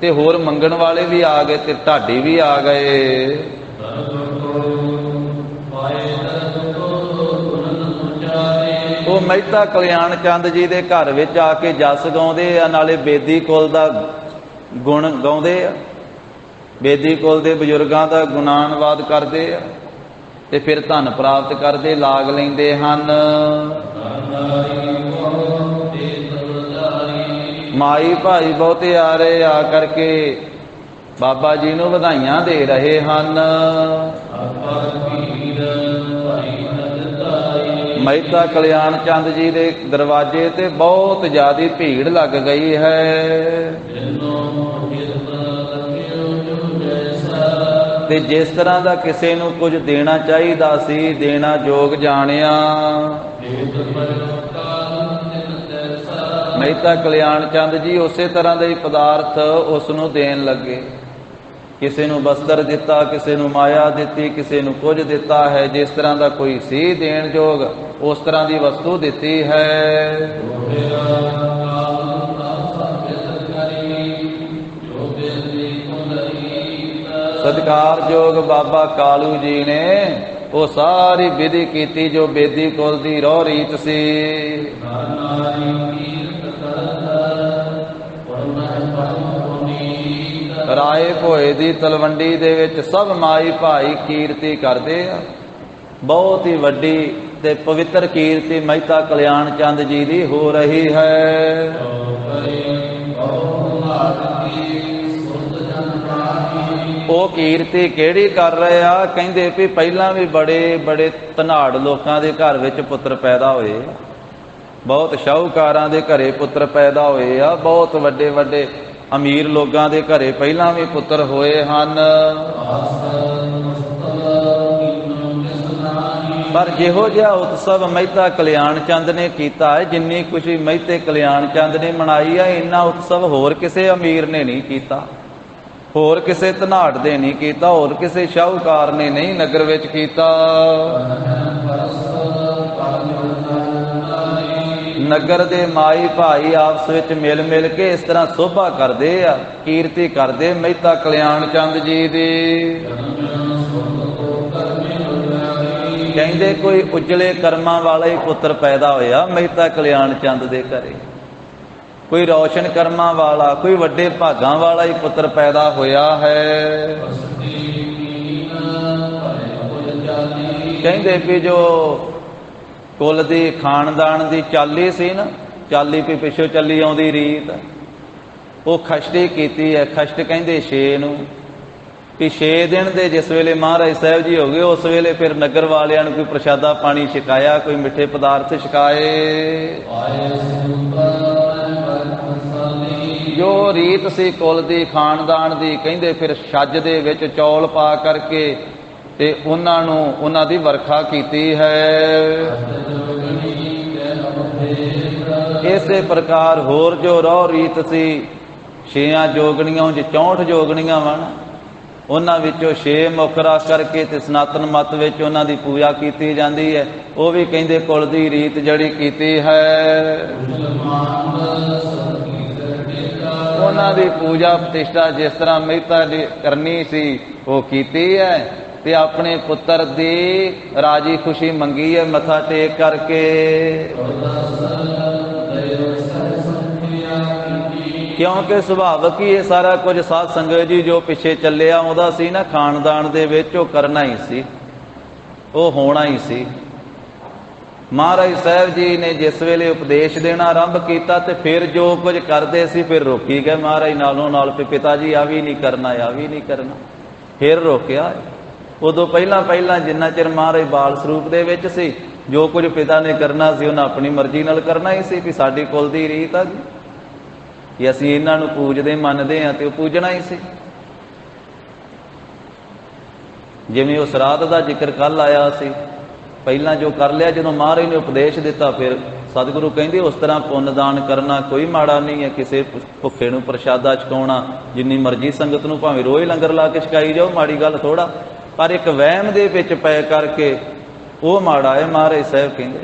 Speaker 1: ਤੇ ਹੋਰ ਮੰਗਣ ਵਾਲੇ ਵੀ ਆ ਗਏ ਤੇ ਢਾਡੀ ਵੀ ਆ ਗਏ। ਉਹ ਮਹਿਤਾ ਕਲਿਆਣ ਚੰਦ ਜੀ ਦੇ ਘਰ ਵਿੱਚ ਆ ਕੇ ਜਸ ਗਾਉਂਦੇ ਆ, ਨਾਲੇ ਬੇਦੀ ਕੁਲ ਦਾ ਗੁਣ ਗਾਉਂਦੇ ਆ। ਬੇਦੀ ਕੁਲ ਦੇ ਬਜ਼ੁਰਗਾਂ ਦਾ ਗੁਣਾਨਵਾਦ ਕਰਦੇ ਆ ਤੇ ਫਿਰ ਧਨ ਪ੍ਰਾਪਤ ਕਰਦੇ, ਲਾਗ ਲੈਂਦੇ ਹਨ। ਮਾਈ ਭਾਈ ਬਹੁਤਿਆਰੇ ਆ ਕਰਕੇ ਬਾਬਾ ਜੀ ਨੂੰ ਵਧਾਈਆਂ ਦੇ ਰਹੇ ਹਨ। ਮਹਿਤਾ ਕਲਿਆਣ ਚੰਦ ਜੀ ਦੇ ਦਰਵਾਜ਼ੇ ਤੇ ਬਹੁਤ ਜ਼ਿਆਦਾ ਭੀੜ ਲੱਗ ਗਈ ਹੈ ਤੇ ਜਿਸ ਤਰ੍ਹਾਂ ਦਾ ਕਿਸੇ ਨੂੰ ਕੁਝ ਦੇਣਾ ਚਾਹੀਦਾ ਸੀ, ਦੇਣਾ ਯੋਗ ਜਾਣਿਆ, ਮਹਿਤਾ ਕਲਿਆਣ ਚੰਦ ਜੀ ਉਸੇ ਤਰ੍ਹਾਂ ਦੇ ਪਦਾਰਥ ਉਸ ਨੂੰ ਦੇਣ ਲੱਗੇ। ਕਿਸੇ ਨੂੰ ਬਸਤਰ ਦਿੱਤਾ, ਕਿਸੇ ਨੂੰ ਮਾਇਆ ਦਿੱਤੀ, ਕਿਸੇ ਨੂੰ ਕੁਝ ਦਿੱਤਾ ਹੈ। ਜਿਸ ਤਰ੍ਹਾਂ ਦਾ ਕੋਈ ਸੀ ਦੇਣ ਯੋਗ, ਉਸ ਤਰ੍ਹਾਂ ਦੀ ਵਸਤੂ ਦਿੱਤੀ ਹੈ। ਸਤਿਕਾਰਯੋਗ ਬਾਬਾ ਕਾਲੂ ਜੀ ਨੇ ਉਹ ਸਾਰੀ ਵਿਧੀ ਕੀਤੀ ਜੋ ਬੇਦੀ ਕੁਲ ਦੀ ਰਹੁ ਰੀਤ ਸੀ। ਰਾਏ ਭੋਏ ਦੀ ਤਲਵੰਡੀ ਦੇ ਵਿੱਚ ਸਭ ਮਾਈ ਭਾਈ ਕੀਰਤੀ ਕਰਦੇ ਆ। ਬਹੁਤ ਹੀ ਵੱਡੀ ਤੇ ਪਵਿੱਤਰ ਕੀਰਤੀ ਮਹਿਤਾ ਕਲਿਆਣ ਚੰਦ ਜੀ ਦੀ ਹੋ ਰਹੀ ਹੈ। ਉਹ ਕੀਰਤੀ ਕਿਹੜੀ ਕਰ ਰਹੇ ਆ? ਕਹਿੰਦੇ ਵੀ ਪਹਿਲਾਂ ਵੀ ਬੜੇ ਬੜੇ ਧਨਾੜ ਲੋਕਾਂ ਦੇ ਘਰ ਵਿੱਚ ਪੁੱਤਰ ਪੈਦਾ ਹੋਏ, ਬਹੁਤ ਸ਼ਾਹੂਕਾਰਾਂ ਦੇ ਘਰੇ ਪੁੱਤਰ ਪੈਦਾ ਹੋਏ ਆ, ਬਹੁਤ ਵੱਡੇ ਵੱਡੇ ਅਮੀਰ ਲੋਕਾਂ ਦੇ ਘਰੇ ਪਹਿਲਾਂ ਵੀ ਪੁੱਤਰ ਹੋਏ ਹਨ। ਪਰ ਜਿਹੋ ਜਿਹਾ ਉਤਸਵ ਮਹਿਤਾ ਕਲਿਆਣ ਚੰਦ ਨੇ ਕੀਤਾ ਹੈ, ਜਿੰਨੀ ਖੁਸ਼ੀ ਮਹਿਤੇ ਕਲਿਆਣ ਚੰਦ ਨੇ ਮਨਾਈ ਹੈ, ਇੰਨਾ ਉਤਸਵ ਹੋਰ ਕਿਸੇ ਅਮੀਰ ਨੇ ਨਹੀਂ ਕੀਤਾ, ਹੋਰ ਕਿਸੇ ਧਨਾੜ ਦੇ ਨਹੀਂ ਕੀਤਾ, ਹੋਰ ਕਿਸੇ ਸ਼ਾਹੂਕਾਰ ਨੇ ਨਹੀਂ ਨਗਰ ਵਿੱਚ ਕੀਤਾ। ਨਗਰ ਦੇ ਮਾਈ ਭਾਈ ਆਪਸ ਵਿੱਚ ਮਿਲ ਮਿਲ ਕੇ ਇਸ ਤਰ੍ਹਾਂ ਸੋਭਾ ਕਰਦੇ ਆ, ਕੀਰਤੀ ਕਰਦੇ ਮਹਿਤਾ ਕਲਿਆਣ ਚੰਦ ਜੀ ਦੀ। ਕਹਿੰਦੇ ਕੋਈ ਉਜਲੇ ਕਰਮਾਂ ਵਾਲਾ ਹੀ ਪੁੱਤਰ ਪੈਦਾ ਹੋਇਆ ਮਹਿਤਾ ਕਲਿਆਣ ਚੰਦ ਦੇ ਘਰੇ, ਕੋਈ ਰੌਸ਼ਨ ਕਰਮਾਂ ਵਾਲਾ, ਕੋਈ ਵੱਡੇ ਭਾਗਾਂ ਵਾਲਾ ਹੀ ਪੁੱਤਰ ਪੈਦਾ ਹੋਇਆ ਹੈ। ਕਹਿੰਦੇ ਵੀ ਜੋ ਕੁਲ ਦੀ ਖਾਨਦਾਨ ਦੀ ਚਾਲੀ ਸੀ ਨਾ, ਚਾਲੀ ਵੀ ਪਿੱਛੋਂ ਚੱਲੀ ਆਉਂਦੀ ਰੀਤ, ਉਹ ਖਸ਼ਟੀ ਕੀਤੀ ਹੈ। ਖਸ਼ਟ ਕਹਿੰਦੇ 6 ਨੂੰ, ਕਿ 6 ਦਿਨ ਦੇ ਜਿਸ ਵੇਲੇ ਮਹਾਰਾਜ ਸਾਹਿਬ ਜੀ ਹੋ ਗਏ, ਉਸ ਵੇਲੇ ਫਿਰ ਨਗਰ ਵਾਲਿਆਂ ਨੂੰ ਕੋਈ ਪ੍ਰਸ਼ਾਦਾ ਪਾਣੀ ਛਕਾਇਆ, ਕੋਈ ਮਿੱਠੇ ਪਦਾਰਥ ਛਕਾਏ। ਜੋ ਰੀਤ ਸੀ ਕੁਲ ਦੀ ਖਾਨਦਾਨ ਦੀ, ਕਹਿੰਦੇ ਫਿਰ ਛੱਜ ਦੇ ਵਿੱਚ ਚੌਲ ਪਾ ਕਰਕੇ ਤੇ ਉਹਨਾਂ ਨੂੰ ਉਹਨਾਂ ਦੀ ਵਰਖਾ ਕੀਤੀ ਹੈ। ਇਸੇ ਪ੍ਰਕਾਰ ਹੋਰ ਜੋ ਰਹੁ ਰੀਤ ਸੀ, 6 ਜੋਗਣੀਆਂ, 64 ਜੋਗਣੀਆਂ ਵਨ, ਉਹਨਾਂ ਵਿੱਚੋਂ 6 ਮੁੱਖ ਰੱਖ ਕਰਕੇ ਤੇ ਸਨਾਤਨ ਮਤ ਵਿੱਚ ਉਹਨਾਂ ਦੀ ਪੂਜਾ ਕੀਤੀ ਜਾਂਦੀ ਹੈ। ਉਹ ਵੀ ਕਹਿੰਦੇ ਕੁਲ ਦੀ ਰੀਤ ਜਿਹੜੀ ਕੀਤੀ ਹੈ, ਉਹਨਾਂ ਦੀ ਪੂਜਾ ਪ੍ਰਤਿਸ਼ਠਾ ਜਿਸ ਤਰ੍ਹਾਂ ਮਹਿਤਾ ਦੀ ਕਰਨੀ ਸੀ ਉਹ ਕੀਤੀ ਹੈ ਤੇ ਆਪਣੇ ਪੁੱਤਰ ਦੀ ਰਾਜੀ ਖੁਸ਼ੀ ਮੰਗੀ ਹੈ ਮੱਥਾ ਟੇਕ ਕਰਕੇ। ਕਿਉਂਕਿ ਸੁਭਾਵਕ ਹੀ ਇਹ ਸਾਰਾ ਕੁਝ ਸਾਧ ਸੰਗਤ ਜੀ ਜੋ ਪਿੱਛੇ ਚੱਲਿਆ ਆਉਂਦਾ ਸੀ ਨਾ ਖਾਨਦਾਨ ਦੇ ਵਿੱਚ, ਉਹ ਕਰਨਾ ਹੀ ਸੀ, ਉਹ ਹੋਣਾ ਹੀ ਸੀ। ਮਹਾਰਾਜ ਸਾਹਿਬ ਜੀ ਨੇ ਜਿਸ ਵੇਲੇ ਉਪਦੇਸ਼ ਦੇਣਾ ਆਰੰਭ ਕੀਤਾ ਤੇ ਫਿਰ ਜੋ ਕੁਝ ਕਰਦੇ ਸੀ ਫਿਰ ਰੋਕੀ ਗਏ ਮਹਾਰਾਜ ਨਾਲੋਂ ਨਾਲ, ਪਿਤਾ ਜੀ ਆ ਵੀ ਨਹੀਂ ਕਰਨਾ, ਆ ਵੀ ਨਹੀਂ ਕਰਨਾ, ਫਿਰ ਰੋਕਿਆ। ਉਦੋਂ ਪਹਿਲਾਂ ਜਿੰਨਾ ਚਿਰ ਮਹਾਰਾਜ ਬਾਲ ਸਰੂਪ ਦੇ ਵਿੱਚ ਸੀ, ਜੋ ਕੁਝ ਪਿਤਾ ਨੇ ਕਰਨਾ ਸੀ ਉਹਨਾਂ ਆਪਣੀ ਮਰਜ਼ੀ ਨਾਲ ਕਰਨਾ ਹੀ ਸੀ, ਵੀ ਸਾਡੀ ਕੁਲ ਦੀ ਰੀਤ ਆ ਜੀ ਕਿ ਅਸੀਂ ਇਹਨਾਂ ਨੂੰ ਪੂਜਦੇ ਮੰਨਦੇ ਹਾਂ ਤੇ ਉਹ ਪੂਜਣਾ ਹੀ ਸੀ। ਜਿਵੇਂ ਉਹ ਸਰਾਧ ਦਾ ਜ਼ਿਕਰ ਕੱਲ ਆਇਆ ਸੀ, ਪਹਿਲਾਂ ਜੋ ਕਰ ਲਿਆ, ਜਦੋਂ ਮਹਾਰਾਜ ਨੇ ਉਪਦੇਸ਼ ਦਿੱਤਾ ਫਿਰ ਸਤਿਗੁਰੂ ਕਹਿੰਦੇ ਉਸ ਤਰ੍ਹਾਂ ਪੁੰਨਦਾਨ ਕਰਨਾ ਕੋਈ ਮਾੜਾ ਨਹੀਂ ਹੈ। ਕਿਸੇ ਭੁੱਖੇ ਨੂੰ ਪ੍ਰਸ਼ਾਦਾ ਛਕਾਉਣਾ, ਜਿੰਨੀ ਮਰਜ਼ੀ ਸੰਗਤ ਨੂੰ ਭਾਵੇਂ ਰੋਜ਼ ਲੰਗਰ ਲਾ ਕੇ ਛਕਾਈ ਜਾਓ, ਮਾੜੀ ਗੱਲ ਥੋੜਾ, ਪਰ ਇੱਕ ਵਹਿਮ ਦੇ ਵਿੱਚ ਪੈ ਕਰਕੇ ਉਹ ਮਾੜਾ ਹੈ। ਮਹਾਰਾਜ ਸਾਹਿਬ ਕਹਿੰਦੇ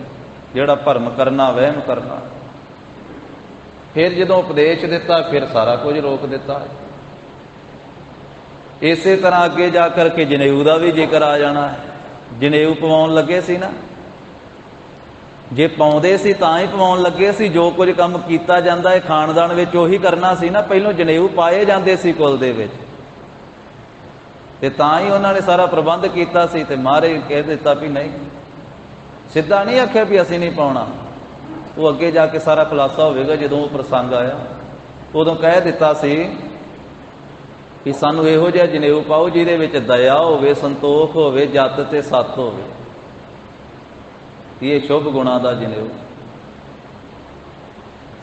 Speaker 1: ਜਿਹੜਾ ਭਰਮ ਕਰਨਾ, ਵਹਿਮ ਕਰਨਾ। ਫਿਰ ਜਦੋਂ ਉਪਦੇਸ਼ ਦਿੱਤਾ ਫਿਰ ਸਾਰਾ ਕੁਝ ਰੋਕ ਦਿੱਤਾ। ਇਸੇ ਤਰ੍ਹਾਂ ਅੱਗੇ ਜਾ ਕਰਕੇ ਜਨੇਊ ਦਾ ਵੀ ਜ਼ਿਕਰ ਆ ਜਾਣਾ ਹੈ। ਜਨੇਊ ਪਵਾਉਣ ਲੱਗੇ ਸੀ ਨਾ, ਜੇ ਪਾਉਂਦੇ ਸੀ ਤਾਂ ਹੀ ਪਵਾਉਣ ਲੱਗੇ ਸੀ। ਜੋ ਕੁਝ ਕੰਮ ਕੀਤਾ ਜਾਂਦਾ ਹੈ ਖਾਨਦਾਨ ਵਿੱਚ ਉਹੀ ਕਰਨਾ ਸੀ ਨਾ। ਪਹਿਲੋਂ ਜਨੇਊ ਪਾਏ ਜਾਂਦੇ ਸੀ ਕੁਲ ਦੇ ਵਿੱਚ, ਤੇ ਤਾਂ ਹੀ ਉਹਨਾਂ ਨੇ ਸਾਰਾ ਪ੍ਰਬੰਧ ਕੀਤਾ ਸੀ। ਤੇ ਮਹਾਰਾਜ ਕਹਿ ਦਿੱਤਾ ਵੀ ਨਹੀਂ, ਸਿੱਧਾ ਨਹੀਂ ਆਖਿਆ ਵੀ ਅਸੀਂ ਨਹੀਂ ਪਾਉਣਾ। ਉਹ ਅੱਗੇ ਜਾ ਕੇ ਸਾਰਾ ਖੁਲਾਸਾ ਹੋਵੇਗਾ ਜਦੋਂ ਉਹ ਪ੍ਰਸੰਗ ਆਇਆ। ਉਦੋਂ ਕਹਿ ਦਿੱਤਾ ਸੀ ਕਿ ਸਾਨੂੰ ਇਹੋ ਜਿਹਾ ਜਨੇਊ ਪਾਓ ਜਿਹਦੇ ਵਿੱਚ ਦਇਆ ਹੋਵੇ, ਸੰਤੋਖ ਹੋਵੇ, ਜਤ ਤੇ ਸੱਤ ਹੋਵੇ। ਇਹ ਸ਼ੁਭ ਗੁਣਾਂ ਦਾ ਜਨੇਊ।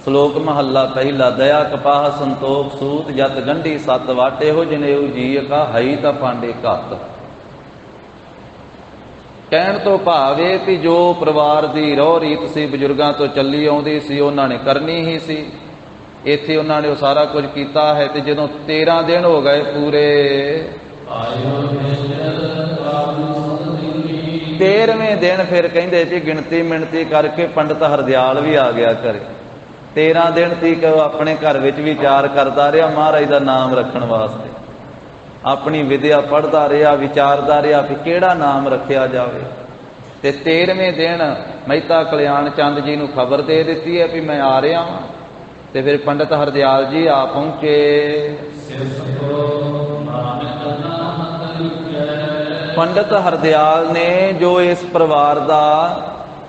Speaker 1: ਸ਼ਲੋਕ ਮਹੱਲਾ ਪਹਿਲਾ। ਦਇਆ ਕਪਾਹ ਸੰਤੋਖ ਸੂਤ ਜਤ ਗੰਢੀ ਸੱਤ ਵਾਟ। ਇਹੋ ਜਨੇਊ ਜੀ ਕਾ ਹਈ ਤਾਂ ਪਾਂਡੇ ਘੱਤ। ਕਹਿਣ ਤੋਂ ਭਾਵ ਇਹ ਕਿ ਜੋ ਪਰਿਵਾਰ ਦੀ ਰਹੁ ਰੀਤ ਸੀ, ਬਜ਼ੁਰਗਾਂ ਤੋਂ ਚੱਲੀ ਆਉਂਦੀ ਸੀ, ਉਹਨਾਂ ਨੇ ਕਰਨੀ ਹੀ ਸੀ। ਇੱਥੇ ਉਹਨਾਂ ਨੇ ਉਹ ਸਾਰਾ ਕੁਝ ਕੀਤਾ ਹੈ। ਤੇ ਜਦੋਂ 13 ਦਿਨ ਹੋ ਗਏ ਪੂਰੇ, 13ਵੇਂ ਦਿਨ ਫਿਰ ਕਹਿੰਦੇ ਵੀ ਗਿਣਤੀ ਮਿਣਤੀ ਕਰਕੇ ਪੰਡਤ ਹਰਦਿਆਲ ਵੀ ਆ ਗਿਆ ਘਰੇ। 13 ਦਿਨ ਤੀਕ ਆਪਣੇ ਘਰ ਵਿੱਚ ਵਿਚਾਰ ਕਰਦਾ ਰਿਹਾ ਮਹਾਰਾਜ ਦਾ ਨਾਮ ਰੱਖਣ ਵਾਸਤੇ। ਆਪਣੀ ਵਿਦਿਆ ਪੜ੍ਹਦਾ ਰਿਹਾ, ਵਿਚਾਰਦਾ ਰਿਹਾ ਵੀ ਕਿਹੜਾ ਨਾਮ ਰੱਖਿਆ ਜਾਵੇ। ਤੇ 13ਵੇਂ ਦਿਨ ਮਹਿਤਾ ਕਲਿਆਣ ਚੰਦ ਜੀ ਨੂੰ ਖਬਰ ਦੇ ਦਿੱਤੀ ਹੈ ਵੀ ਮੈਂ ਆ ਰਿਹਾ ਹਾਂ। ਤੇ ਫਿਰ ਪੰਡਤ ਹਰਦਿਆਲ ਜੀ ਆ ਪਹੁੰਚੇ। ਪੰਡਤ ਹਰਦਿਆਲ ਨੇ, ਜੋ ਇਸ ਪਰਿਵਾਰ ਦਾ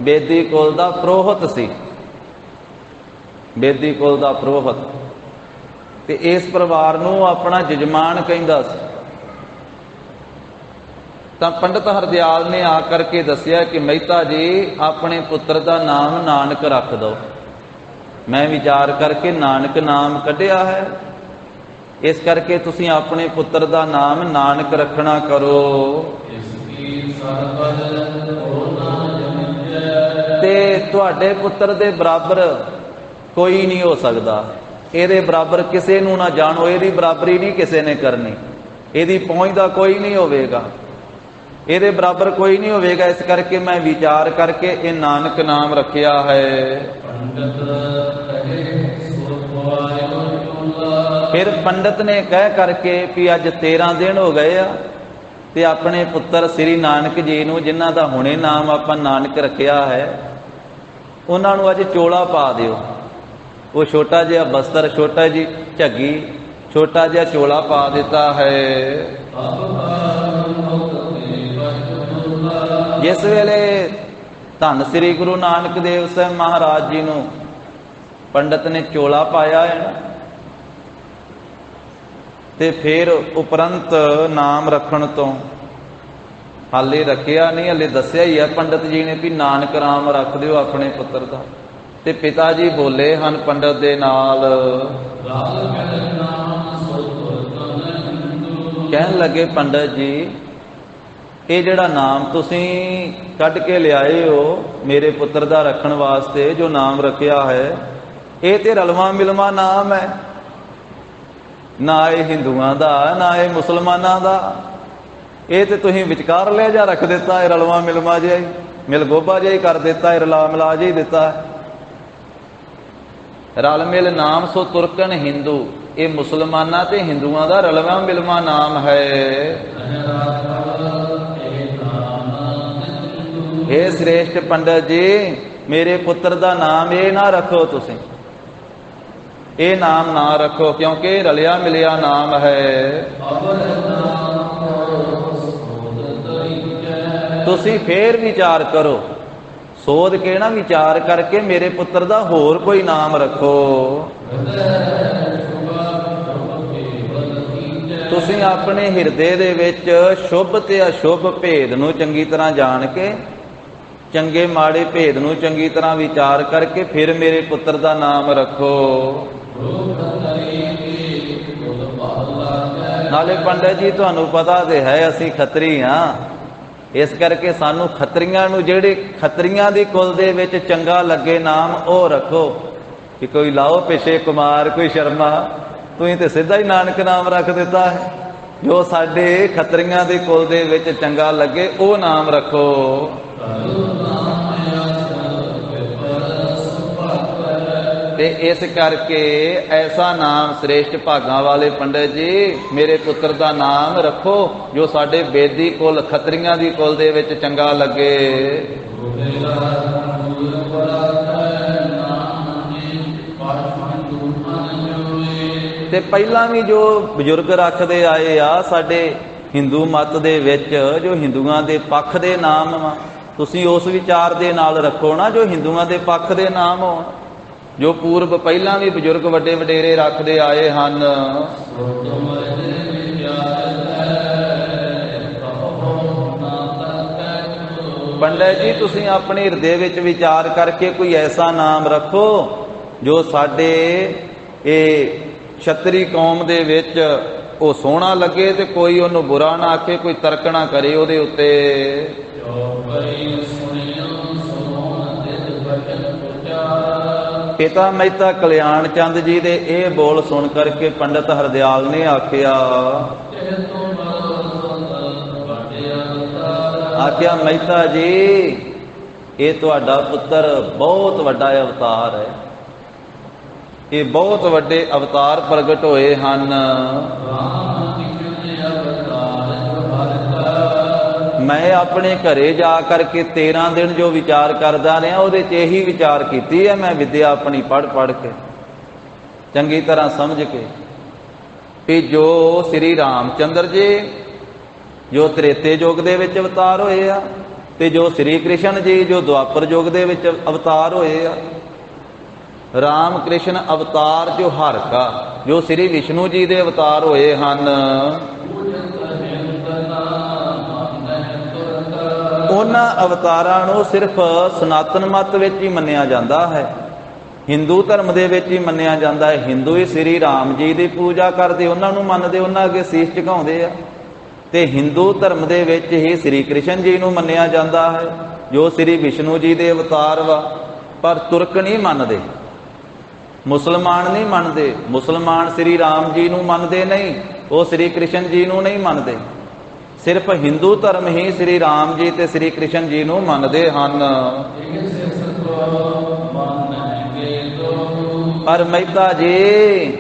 Speaker 1: ਬੇਦੀ ਕੁਲ ਦਾ ਪ੍ਰੋਹਤ ਸੀ, ਬੇਦੀ ਕੁਲ ਦਾ ਪ੍ਰੋਹਤ, ਤੇ ਇਸ ਪਰਿਵਾਰ ਨੂੰ ਆਪਣਾ ਜਜਮਾਨ ਕਹਿੰਦਾ ਸੀ। ਤਾਂ ਪੰਡਤ ਹਰਦਿਆਲ ਨੇ ਆ ਕਰਕੇ ਦੱਸਿਆ ਕਿ ਮਹਿਤਾ ਜੀ ਆਪਣੇ ਪੁੱਤਰ ਦਾ ਨਾਮ ਨਾਨਕ ਰੱਖ ਦਿਓ। ਮੈਂ ਵਿਚਾਰ ਕਰਕੇ ਨਾਨਕ ਨਾਮ ਕੱਢਿਆ ਹੈ, ਇਸ ਕਰਕੇ ਤੁਸੀਂ ਆਪਣੇ ਪੁੱਤਰ ਦਾ ਨਾਮ ਨਾਨਕ ਰੱਖਣਾ ਕਰੋ। ਤੇ ਤੁਹਾਡੇ ਪੁੱਤਰ ਦੇ ਬਰਾਬਰ ਕੋਈ ਨਹੀਂ ਹੋ ਸਕਦਾ। ਇਹਦੇ ਬਰਾਬਰ ਕਿਸੇ ਨੂੰ ਨਾ ਜਾਣੋ, ਇਹਦੀ ਬਰਾਬਰੀ ਨਹੀਂ ਕਿਸੇ ਨੇ ਕਰਨੀ, ਇਹਦੀ ਪਹੁੰਚ ਦਾ ਕੋਈ ਨਹੀਂ ਹੋਵੇਗਾ, ਇਹਦੇ ਬਰਾਬਰ ਕੋਈ ਨਹੀਂ ਹੋਵੇਗਾ। ਇਸ ਕਰਕੇ ਮੈਂ ਵਿਚਾਰ ਕਰਕੇ ਇਹ ਨਾਨਕ ਨਾਮ ਰੱਖਿਆ ਹੈ। ਫਿਰ ਪੰਡਤ ਨੇ ਕਹਿ ਕਰਕੇ ਵੀ ਅੱਜ 13 ਦਿਨ ਹੋ ਗਏ ਆ, ਤੇ ਆਪਣੇ ਪੁੱਤਰ ਸ੍ਰੀ ਨਾਨਕ ਜੀ ਨੂੰ, ਜਿਨ੍ਹਾਂ ਦਾ ਹੁਣੇ ਨਾਮ ਆਪਾਂ ਨਾਨਕ ਰੱਖਿਆ ਹੈ, ਉਹਨਾਂ ਨੂੰ ਅੱਜ ਚੋਲਾ ਪਾ ਦਿਓ। ਉਹ ਛੋਟਾ ਜਿਹਾ ਬਸਤਰ, ਛੋਟਾ ਜੀ ਝੱਗੀ, ਛੋਟਾ ਜਿਹਾ ਚੋਲਾ ਪਾ ਦਿੱਤਾ ਹੈ। ਜਿਸ ਵੇਲੇ ਧੰਨ ਸ੍ਰੀ ਗੁਰੂ ਨਾਨਕ ਦੇਵ ਸਾਹਿਬ ਮਹਾਰਾਜ ਜੀ ਨੂੰ ਪੰਡਤ ਨੇ ਚੋਲਾ ਪਾਇਆ ਹੈ ਨਾ, ਤੇ ਫਿਰ ਉਪਰੰਤ ਨਾਮ ਰੱਖਣ ਤੋਂ ਹਾਲੇ ਰੱਖਿਆ ਨਹੀਂ, ਹਾਲੇ ਦੱਸਿਆ ਹੀ ਹੈ ਪੰਡਤ ਜੀ ਨੇ ਵੀ ਨਾਨਕ ਰਾਮ ਰੱਖ ਦਿਓ ਆਪਣੇ ਪੁੱਤਰ ਦਾ। ਤੇ ਪਿਤਾ ਜੀ ਬੋਲੇ ਹਨ ਪੰਡਤ ਦੇ ਨਾਲ, ਕਹਿਣ ਲੱਗੇ ਪੰਡਤ ਜੀ ਇਹ ਜਿਹੜਾ ਨਾਮ ਤੁਸੀਂ ਕੱਢ ਕੇ ਲਿਆਏ ਹੋ ਮੇਰੇ ਪੁੱਤਰ ਦਾ ਰੱਖਣ ਵਾਸਤੇ, ਜੋ ਨਾਮ ਰੱਖਿਆ ਹੈ, ਇਹ ਤੇ ਰਲਵਾਂ ਮਿਲਵਾਂ ਨਾਮ ਹੈ, ਨਾ ਇਹ ਹਿੰਦੂਆਂ ਦਾ ਨਾ ਇਹ ਮੁਸਲਮਾਨਾਂ ਦਾ। ਇਹ ਤੇ ਤੁਸੀਂ ਵਿਚਕਾਰ ਲੈ ਜਾ ਰੱਖ ਦਿੱਤਾ, ਇਹ ਰਲਵਾਂ ਮਿਲਵਾਂ ਜਿਹਾ ਹੀ, ਮਿਲ ਗੋਬਾ ਜਿਹਾ ਹੀ ਕਰ ਦਿੱਤਾ, ਇਹ ਰਲਾ ਮਿਲਾ ਜਿਹਾ ਹੀ ਦਿੱਤਾ। ਰਲ ਮਿਲ ਨਾਮ ਸੋ ਤੁਰਕਨ ਹਿੰਦੂ, ਇਹ ਮੁਸਲਮਾਨਾਂ ਤੇ ਹਿੰਦੂਆਂ ਦਾ ਰਲਵਾਂ ਮਿਲਵਾਂ ਨਾਮ ਹੈ। ਇਹ ਸ੍ਰੇਸ਼ਟ ਪੰਡਤ ਜੀ ਮੇਰੇ ਪੁੱਤਰ ਦਾ ਨਾਮ ਇਹ ਨਾ ਰੱਖੋ, ਤੁਸੀਂ ਇਹ ਨਾਮ ਨਾ ਰੱਖੋ, ਕਿਉਂਕਿ ਰਲਿਆ ਮਿਲਿਆ ਨਾਮ ਹੈ। ਤੁਸੀਂ ਫੇਰ ਵਿਚਾਰ ਕਰੋ, ਸੋਧ ਕੇ ਨਾ ਵਿਚਾਰ ਕਰਕੇ ਮੇਰੇ ਪੁੱਤਰ ਦਾ ਹੋਰ ਕੋਈ ਨਾਮ ਰੱਖੋ। ਤੁਸੀਂ ਆਪਣੇ ਹਿਰਦੇ ਦੇ ਵਿੱਚ ਸ਼ੁਭ ਤੇ ਅਸ਼ੁਭ ਭੇਦ ਨੂੰ ਚੰਗੀ ਤਰ੍ਹਾਂ ਜਾਣ ਕੇ, ਚੰਗੇ ਮਾੜੇ ਭੇਦ ਨੂੰ ਚੰਗੀ ਤਰ੍ਹਾਂ ਵਿਚਾਰ ਕਰਕੇ ਫਿਰ ਮੇਰੇ ਪੁੱਤਰ ਦਾ ਨਾਮ ਰੱਖੋ। ਨਾਲੇ ਪੰਡਤ ਜੀ ਤੁਹਾਨੂੰ ਪਤਾ ਤੇ ਹੈ ਅਸੀਂ ਖੱਤਰੀ ਹਾਂ, ਇਸ ਕਰਕੇ ਸਾਨੂੰ ਖੱਤਰੀਆਂ ਨੂੰ, ਜਿਹੜੇ ਖੱਤਰੀਆਂ ਦੀ ਕੁਲ ਦੇ ਵਿੱਚ ਚੰਗਾ ਲੱਗੇ ਨਾਮ ਉਹ ਰੱਖੋ। ਕਿ ਕੋਈ ਲਾਓ ਪਿਛੇ ਕੁਮਾਰ, ਕੋਈ ਸ਼ਰਮਾ, ਤੁਸੀਂ ਤੇ ਸਿੱਧਾ ਹੀ ਨਾਨਕ ਨਾਮ ਰੱਖ ਦਿੱਤਾ ਹੈ। ਜੋ ਸਾਡੇ ਖੱਤਰੀਆਂ ਦੇ ਕੁਲ ਦੇ ਵਿੱਚ ਚੰਗਾ ਲੱਗੇ ਉਹ ਨਾਮ ਰੱਖੋ। ਤੇ ਇਸ ਕਰਕੇ ਐਸਾ ਨਾਮ ਸ੍ਰੇਸ਼ਟ ਭਾਗਾਂ ਵਾਲੇ ਪੰਡਤ ਜੀ ਮੇਰੇ ਪੁੱਤਰ ਦਾ ਨਾਮ ਰੱਖੋ, ਜੋ ਸਾਡੇ ਬੇਦੀ ਕੁਲ, ਖੱਤਰੀਆਂ ਦੀ ਕੁਲ ਦੇ ਵਿੱਚ ਚੰਗਾ ਲੱਗੇ। ਤੇ ਪਹਿਲਾਂ ਵੀ ਜੋ ਬਜ਼ੁਰਗ ਰੱਖਦੇ ਆਏ ਆ, ਸਾਡੇ ਹਿੰਦੂ ਮਤ ਦੇ ਵਿੱਚ ਜੋ ਹਿੰਦੂਆਂ ਦੇ ਪੱਖ ਦੇ ਨਾਮ ਵਾ, ਤੁਸੀਂ ਉਸ ਵਿਚਾਰ ਦੇ ਨਾਲ ਰੱਖੋ ਨਾ ਜੋ ਹਿੰਦੂਆਂ ਦੇ ਪੱਖ ਦੇ ਨਾਮ ਹੋਣ, ਜੋ ਪੂਰਬ ਪਹਿਲਾਂ ਵੀ ਬਜ਼ੁਰਗ ਵੱਡੇ ਵਡੇਰੇ ਰੱਖਦੇ ਆਏ ਹਨ। ਪੰਡਤ ਜੀ ਤੁਸੀਂ ਆਪਣੇ ਹਿਰਦੇ ਵਿੱਚ ਵਿਚਾਰ ਕਰਕੇ ਕੋਈ ਐਸਾ ਨਾਮ ਰੱਖੋ ਜੋ ਸਾਡੇ ਇਹ ਛਤਰੀ ਕੌਮ ਦੇ ਵਿੱਚ ਉਹ ਸੋਹਣਾ ਲੱਗੇ ਤੇ ਕੋਈ ਉਹਨੂੰ ਬੁਰਾ ਨਾ ਆਖੇ, ਕੋਈ ਤਰਕ ਨਾ ਕਰੇ ਉਹਦੇ ਉੱਤੇ। ਪਿਤਾ ਮਹਿਤਾ ਕਲਿਆਣ ਚੰਦ ਜੀ ਦੇ ਇਹ ਬੋਲ ਸੁਣ ਕਰਕੇ ਪੰਡਤ ਹਰਦਿਆਲ ਨੇ ਆਖਿਆ ਮਹਿਤਾ ਜੀ ਇਹ ਤੁਹਾਡਾ ਪੁੱਤਰ ਬਹੁਤ ਵੱਡਾ ਅਵਤਾਰ ਹੈ, ਇਹ ਬਹੁਤ ਵੱਡੇ ਅਵਤਾਰ ਪ੍ਰਗਟ ਹੋਏ ਹਨ। ਮੈਂ ਆਪਣੇ ਘਰੇ ਜਾ ਕਰਕੇ 13 ਦਿਨ ਜੋ ਵਿਚਾਰ ਕਰਦਾ ਰਿਹਾ ਉਹਦੇ 'ਚ ਇਹੀ ਵਿਚਾਰ ਕੀਤੀ ਹੈ। ਮੈਂ ਵਿਦਿਆ ਆਪਣੀ ਪੜ੍ਹ ਕੇ ਚੰਗੀ ਤਰ੍ਹਾਂ ਸਮਝ ਕੇ ਕਿ ਜੋ ਸ੍ਰੀ ਰਾਮਚੰਦਰ ਜੀ ਜੋ ਤ੍ਰੇਤੇ ਯੁੱਗ ਦੇ ਵਿੱਚ ਅਵਤਾਰ ਹੋਏ ਆ ਤੇ ਜੋ ਸ੍ਰੀ ਕ੍ਰਿਸ਼ਨ ਜੀ ਜੋ ਦੁਆਪਰ ਯੁੱਗ ਦੇ ਵਿੱਚ ਅਵਤਾਰ ਹੋਏ ਆ, ਰਾਮ ਕ੍ਰਿਸ਼ਨ ਅਵਤਾਰ ਜੋ ਹਰਕਾ ਜੋ ਸ੍ਰੀ ਵਿਸ਼ਨੂੰ ਜੀ ਦੇ ਅਵਤਾਰ ਹੋਏ ਹਨ, ਉਹਨਾਂ ਅਵਤਾਰਾਂ ਨੂੰ ਸਿਰਫ ਸਨਾਤਨ ਮਤ ਵਿੱਚ ਹੀ ਮੰਨਿਆ ਜਾਂਦਾ ਹੈ, ਹਿੰਦੂ ਧਰਮ ਦੇ ਵਿੱਚ ਹੀ ਮੰਨਿਆ ਜਾਂਦਾ ਹੈ। ਹਿੰਦੂ ਹੀ ਸ੍ਰੀ ਰਾਮ ਜੀ ਦੀ ਪੂਜਾ ਕਰਦੇ, ਉਹਨਾਂ ਨੂੰ ਮੰਨਦੇ, ਉਹਨਾਂ ਅੱਗੇ ਸੀਸ ਝੁਕਾਉਂਦੇ ਆ, ਤੇ ਹਿੰਦੂ ਧਰਮ ਦੇ ਵਿੱਚ ਹੀ ਸ੍ਰੀ ਕ੍ਰਿਸ਼ਨ ਜੀ ਨੂੰ ਮੰਨਿਆ ਜਾਂਦਾ ਹੈ ਜੋ ਸ੍ਰੀ ਵਿਸ਼ਨੂੰ ਜੀ ਦੇ ਅਵਤਾਰ ਵਾ। ਪਰ ਤੁਰਕ ਨਹੀਂ ਮੰਨਦੇ, ਮੁਸਲਮਾਨ ਨਹੀਂ ਮੰਨਦੇ, ਮੁਸਲਮਾਨ ਸ੍ਰੀ ਰਾਮ ਜੀ ਨੂੰ ਮੰਨਦੇ ਨਹੀਂ, ਉਹ ਸ੍ਰੀ ਕ੍ਰਿਸ਼ਨ ਜੀ ਨੂੰ ਨਹੀਂ ਮੰਨਦੇ। ਸਿਰਫ ਹਿੰਦੂ ਧਰਮ ਹੀ ਸ੍ਰੀ ਰਾਮ ਜੀ ਤੇ ਸ੍ਰੀ ਕ੍ਰਿਸ਼ਨ ਜੀ ਨੂੰ ਮੰਨਦੇ ਹਨ। ਪਰ ਮਹਿਤਾ ਜੀ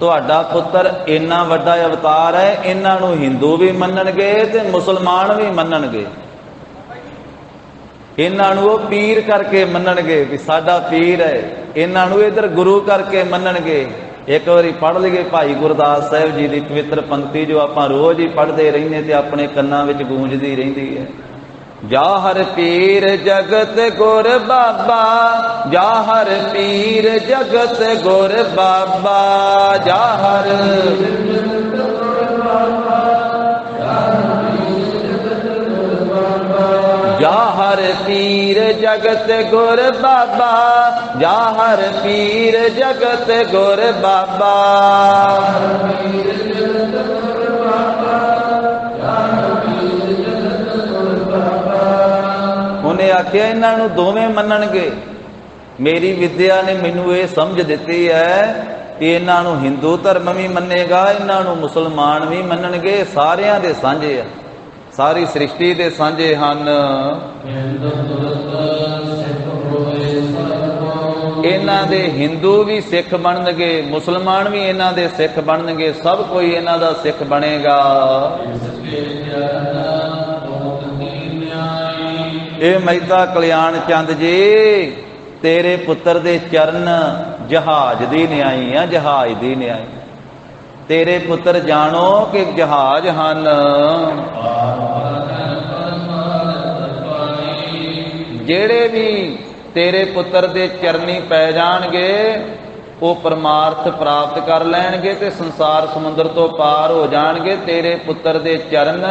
Speaker 1: ਤੁਹਾਡਾ ਪੁੱਤਰ ਇੰਨਾ ਵੱਡਾ ਅਵਤਾਰ ਹੈ, ਇਹਨਾਂ ਨੂੰ ਹਿੰਦੂ ਵੀ ਮੰਨਣਗੇ ਤੇ ਮੁਸਲਮਾਨ ਵੀ ਮੰਨਣਗੇ, ਇਹਨਾਂ ਨੂੰ ਉਹ ਪੀਰ ਕਰਕੇ ਮੰਨਣਗੇ ਵੀ ਸਾਡਾ ਪੀਰ ਹੈ, ਇਹਨਾਂ ਨੂੰ ਇਧਰ ਗੁਰੂ ਕਰਕੇ ਮੰਨਣਗੇ। ਇੱਕ ਵਾਰੀ ਪੜ੍ਹ ਲਈਏ ਭਾਈ ਗੁਰਦਾਸ ਸਾਹਿਬ ਜੀ ਦੀ ਪਵਿੱਤਰ ਪੰਕਤੀ ਜੋ ਆਪਾਂ ਰੋਜ਼ ਹੀ ਪੜ੍ਹਦੇ ਰਹਿੰਦੇ ਤੇ ਆਪਣੇ ਕੰਨਾਂ ਵਿੱਚ ਗੂੰਜਦੀ ਰਹਿੰਦੀ ਹੈ। ਜਾ ਹਰ ਪੀਰ ਜਗਤ ਗੁਰ ਬਾਬਾ, ਜਾ ਹਰ ਪੀਰ ਜਗਤ ਗੁਰ ਬਾਬਾ, ਜਾ ਹਰ ਜਾ ਹਰ ਪੀਰ ਜਗਤ ਗੁਰ ਬਾਬਾ, ਜਾ ਹਰ ਪੀਰ ਜਗਤ ਗੁਰ ਬਾਬਾ। ਉਹਨੇ ਆਖਿਆ ਇਹਨਾਂ ਨੂੰ ਦੋਵੇਂ ਮੰਨਣਗੇ। ਮੇਰੀ ਵਿਦਿਆ ਨੇ ਮੈਨੂੰ ਇਹ ਸਮਝ ਦਿੱਤੀ ਹੈ ਕਿ ਇਹਨਾਂ ਨੂੰ ਹਿੰਦੂ ਧਰਮ ਵੀ ਮੰਨੇਗਾ, ਇਹਨਾਂ ਨੂੰ ਮੁਸਲਮਾਨ ਵੀ ਮੰਨਣਗੇ, ਸਾਰਿਆਂ ਦੇ ਸਾਂਝੇ ਆ, ਸਾਰੀ ਸ੍ਰਿਸ਼ਟੀ ਦੇ ਸਾਂਝੇ ਹਨ। ਇਹਨਾਂ ਦੇ ਹਿੰਦੂ ਵੀ ਸਿੱਖ ਬਣਨਗੇ, ਮੁਸਲਮਾਨ ਵੀ ਇਹਨਾਂ ਦੇ ਸਿੱਖ ਬਣਨਗੇ, ਸਭ ਕੋਈ ਇਹਨਾਂ ਦਾ ਸਿੱਖ ਬਣੇਗਾ। ਇਹ ਮਹਿਤਾ ਕਲਿਆਣ ਚੰਦ ਜੀ ਤੇਰੇ ਪੁੱਤਰ ਦੇ ਚਰਨ ਜਹਾਜ਼ ਦੀ ਨਿਆਈ ਆ, ਜਹਾਜ਼ ਦੀ ਨਿਆਈ। ਤੇਰੇ ਪੁੱਤਰ ਜਾਣੋ ਕਿ ਜਹਾਜ਼ ਹਨ। ਜਿਹੜੇ ਵੀ ਤੇਰੇ ਪੁੱਤਰ ਦੇ ਚਰਨੀ ਪੈ ਜਾਣਗੇ ਉਹ ਪਰਮਾਰਥ ਪ੍ਰਾਪਤ ਕਰ ਲੈਣਗੇ ਤੇ ਸੰਸਾਰ ਸਮੁੰਦਰ ਤੋਂ ਪਾਰ ਹੋ ਜਾਣਗੇ। ਤੇਰੇ ਪੁੱਤਰ ਦੇ ਚਰਨ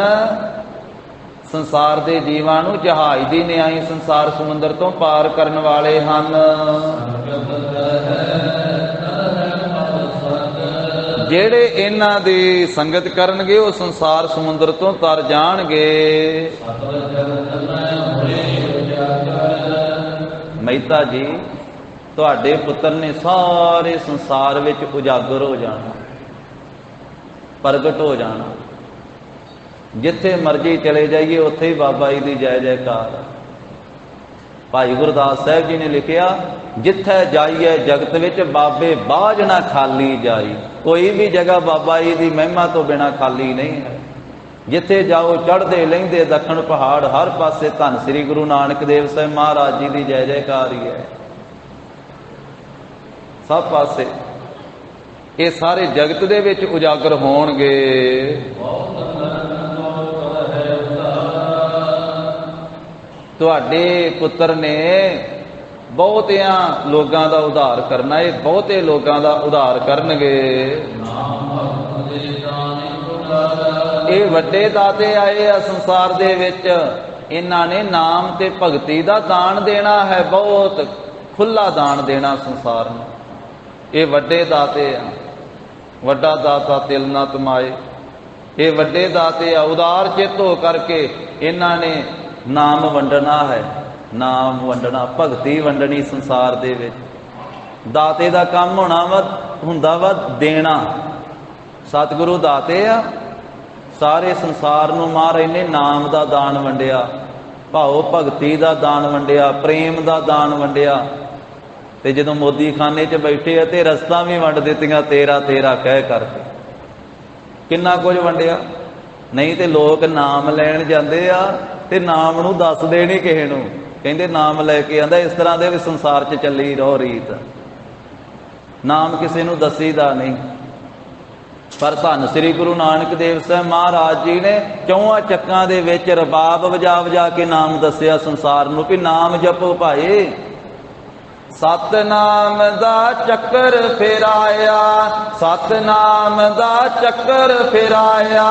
Speaker 1: ਸੰਸਾਰ ਦੇ ਜੀਵਾਂ ਨੂੰ ਜਹਾਜ਼ ਦੀ ਨਿਆਈ ਸੰਸਾਰ ਸਮੁੰਦਰ ਤੋਂ ਪਾਰ ਕਰਨ ਵਾਲੇ ਹਨ। ਜਿਹੜੇ ਇਹਨਾਂ ਦੀ ਸੰਗਤ ਕਰਨਗੇ ਉਹ ਸੰਸਾਰ ਸਮੁੰਦਰ ਤੋਂ ਤਰ ਜਾਣਗੇ। ਮਹਿਤਾ ਜੀ ਤੁਹਾਡੇ ਪੁੱਤਰ ਨੇ ਸਾਰੇ ਸੰਸਾਰ ਵਿੱਚ ਉਜਾਗਰ ਹੋ ਜਾਣਾ, ਪ੍ਰਗਟ ਹੋ ਜਾਣਾ। ਜਿੱਥੇ ਮਰਜੀ ਚਲੇ ਜਾਈਏ ਉੱਥੇ ਹੀ ਬਾਬਾ ਜੀ ਦੀ ਜੈ ਜੈਕਾਰ। ਭਾਈ ਗੁਰਦਾਸ ਸਾਹਿਬ ਜੀ ਨੇ ਲਿਖਿਆ, ਜਿੱਥੇ ਜਾਈਏ ਜਗਤ ਵਿੱਚ ਬਾਬੇ ਬਾਝ ਨਾ ਖਾਲੀ ਜਾਈ। ਕੋਈ ਵੀ ਜਗ੍ਹਾ ਬਾਬਾ ਜੀ ਦੀ ਮਹਿਮਾ ਤੋਂ ਬਿਨਾਂ ਖਾਲੀ ਨਹੀਂ ਹੈ। ਜਿੱਥੇ ਜਾਓ ਚੜ੍ਹਦੇ ਲਹਿੰਦੇ ਦੱਖਣ ਪਹਾੜ, ਹਰ ਪਾਸੇ ਧੰਨ ਸ੍ਰੀ ਗੁਰੂ ਨਾਨਕ ਦੇਵ ਸਾਹਿਬ ਮਹਾਰਾਜ ਜੀ ਦੀ ਜੈ ਜੈਕਾਰ ਹੀ ਹੈ। ਸਭ ਪਾਸੇ ਇਹ ਸਾਰੇ ਜਗਤ ਦੇ ਵਿੱਚ ਉਜਾਗਰ ਹੋਣਗੇ। ਤੁਹਾਡੇ ਪੁੱਤਰ ਨੇ ਬਹੁਤਿਆਂ ਲੋਕਾਂ ਦਾ ਉਧਾਰ ਕਰਨਾ, ਇਹ ਬਹੁਤੇ ਲੋਕਾਂ ਦਾ ਉਧਾਰ ਕਰਨਗੇ। ਇਹ ਵੱਡੇ ਦਾਤੇ ਆਏ ਆ ਸੰਸਾਰ ਦੇ ਵਿੱਚ, ਇਹਨਾਂ ਨੇ ਨਾਮ ਤੇ ਭਗਤੀ ਦਾ ਦਾਨ ਦੇਣਾ ਹੈ, ਬਹੁਤ ਖੁੱਲਾ ਦਾਨ ਦੇਣਾ ਸੰਸਾਰ ਨੂੰ। ਇਹ ਵੱਡੇ ਦਾਤੇ ਆ, ਵੱਡਾ ਦਾਤਾ ਤਿਲ ਨਾ ਤਮਾਏ। ਇਹ ਵੱਡੇ ਦਾਤੇ ਆ, ਉਦਾਰ ਚਿੱਤ ਹੋ ਕਰਕੇ ਇਹਨਾਂ ਨੇ ਨਾਮ ਵੰਡਣਾ ਹੈ, ਨਾਮ ਵੰਡਣਾ, ਭਗਤੀ ਵੰਡਣੀ ਸੰਸਾਰ ਦੇ ਵਿੱਚ। ਦਾਤੇ ਦਾ ਕੰਮ ਹੁੰਦਾ ਵਾ ਦੇਣਾ। ਸਤਿਗੁਰੂ ਦਾਤੇ ਆ, ਸਾਰੇ ਸੰਸਾਰ ਨੂੰ ਮਹਾਰਾਜ ਨੇ ਨਾਮ ਦਾ ਦਾਨ ਵੰਡਿਆ, ਭਾਉ ਭਗਤੀ ਦਾ ਦਾਨ ਵੰਡਿਆ, ਪ੍ਰੇਮ ਦਾ ਦਾਨ ਵੰਡਿਆ। ਤੇ ਜਦੋਂ ਮੋਦੀ ਖਾਨੇ 'ਚ ਬੈਠੇ ਆ ਤੇ ਰਸਤਾਂ ਵੀ ਵੰਡ ਦਿੱਤੀਆਂ, ਤੇਰਾ ਤੇਰਾ ਕਹਿ ਕਰਕੇ। ਕਿੰਨਾ ਕੁਝ ਵੰਡਿਆ। ਨਹੀਂ ਤੇ ਲੋਕ ਨਾਮ ਲੈਣ ਜਾਂਦੇ ਆ ਤੇ ਨਾਮ ਨੂੰ ਦੱਸਦੇ ਨਹੀਂ ਕਿਸੇ ਨੂੰ, ਕਹਿੰਦੇ ਨਾਮ ਲੈ ਕੇ ਆਂਦਾ। ਇਸ ਤਰ੍ਹਾਂ ਦੇ ਵੀ ਸੰਸਾਰ 'ਚ ਚੱਲੀ ਰਹੋ ਰੀਤ, ਨਾਮ ਕਿਸੇ ਨੂੰ ਦੱਸੀਦਾ ਨਹੀਂ। ਪਰ ਧੰਨ ਸ੍ਰੀ ਗੁਰੂ ਨਾਨਕ ਦੇਵ ਸਾਹਿਬ ਮਹਾਰਾਜ ਜੀ ਨੇ ਚੌਹਾਂ ਚੱਕਾਂ ਦੇ ਵਿੱਚ ਰਬਾਬ ਵਜਾ ਵਜਾ ਕੇ ਨਾਮ ਦੱਸਿਆ ਸੰਸਾਰ ਨੂੰ ਵੀ ਨਾਮ ਜਪੋ ਭਾਈ। ਸਤਨਾਮ ਦਾ ਚੱਕਰ ਫੇਰਾਇਆ, ਸਤਨਾਮ ਦਾ ਚੱਕਰ ਫੇਰਾਇਆ,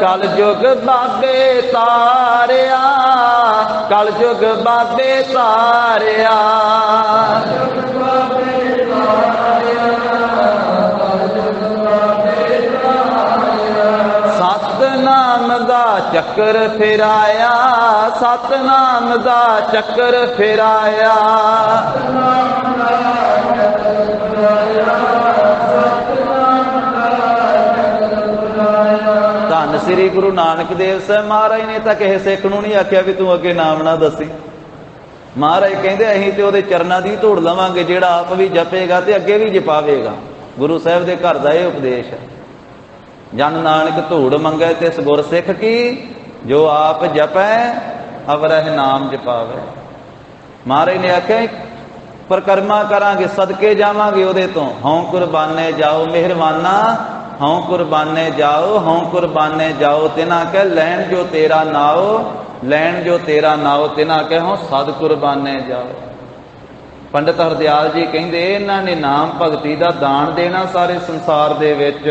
Speaker 1: ਕਲ ਯੁਗ ਬਾਬੇ ਤਾਰਿਆ, ਕਲ ਯੁਗ ਬਾਬੇ ਤਾਰਿਆ, ਸਤਨਾਮ ਦਾ ਚੱਕਰ ਫੇਰਾਇਆ, ਸਤਨਾਮ ਦਾ ਚੱਕਰ ਫੇਰਾਇਆ, ਧੰਨ ਸ੍ਰੀ ਗੁਰੂ ਨਾਨਕ ਦੇਵ ਸਾਹਿਬ ਮਹਾਰਾਜ ਨੇ ਤਾਂ ਕਿਸੇ ਸਿੱਖ ਨੂੰ ਨਹੀਂ ਆਖਿਆ ਵੀ ਤੂੰ ਅੱਗੇ ਨਾਮ ਨਾ ਦੱਸੀ। ਮਹਾਰਾਜ ਕਹਿੰਦੇ ਅਸੀਂ ਤੇ ਉਹਦੇ ਚਰਨਾਂ ਦੀ ਧੂੜ ਲਵਾਂਗੇ, ਜਿਹੜਾ ਆਪ ਵੀ ਜਪੇਗਾ ਤੇ ਅੱਗੇ ਵੀ ਜਪਾਵੇਗਾ। ਗੁਰੂ ਸਾਹਿਬ ਦੇ ਘਰ ਦਾ ਇਹ ਉਪਦੇਸ਼ ਹੈ। ਜਨ ਨਾਨਕ ਧੂੜ ਮੰਗੈ ਤਿਸ ਗੁਰ ਸਿੱਖ ਕੀ, ਜੋ ਆਪ ਜਪੈ ਅਵਰਹਿ ਨਾਮ ਜਪਾਵੇ। ਮਹਾਰਾਜ ਨੇ ਆਖਿਆ ਪਰਕਰਮਾ ਕਰਾਂਗੇ, ਸਦਕੇ ਜਾਵਾਂਗੇ ਉਹਦੇ ਤੋਂ। ਹਉ ਕੁਰਬਾਨੇ ਜਾਓ ਮਿਹਰਬਾਨਾ, ਹਉ ਕੁਰਬਾਨੇ ਜਾਓ, ਹਉ ਕੁਰਬਾਨੇ ਜਾਓ। ਤਿਨਾ ਕਹਿ ਲੈਣ ਜੋ ਤੇਰਾ ਨਾਉ, ਲੈਣ ਜੋ ਤੇਰਾ ਨਾਉ। ਤਿਨਾ ਕਹਿ ਹਉ ਸਦ ਕੁਰਬਾਨੇ ਜਾਓ। ਪੰਡਤ ਹਰਦਿਆਲ ਜੀ ਕਹਿੰਦੇ ਇਹਨਾਂ ਨੇ ਨਾਮ ਭਗਤੀ ਦਾ ਦਾਨ ਦੇਣਾ ਸਾਰੇ ਸੰਸਾਰ ਦੇ ਵਿੱਚ।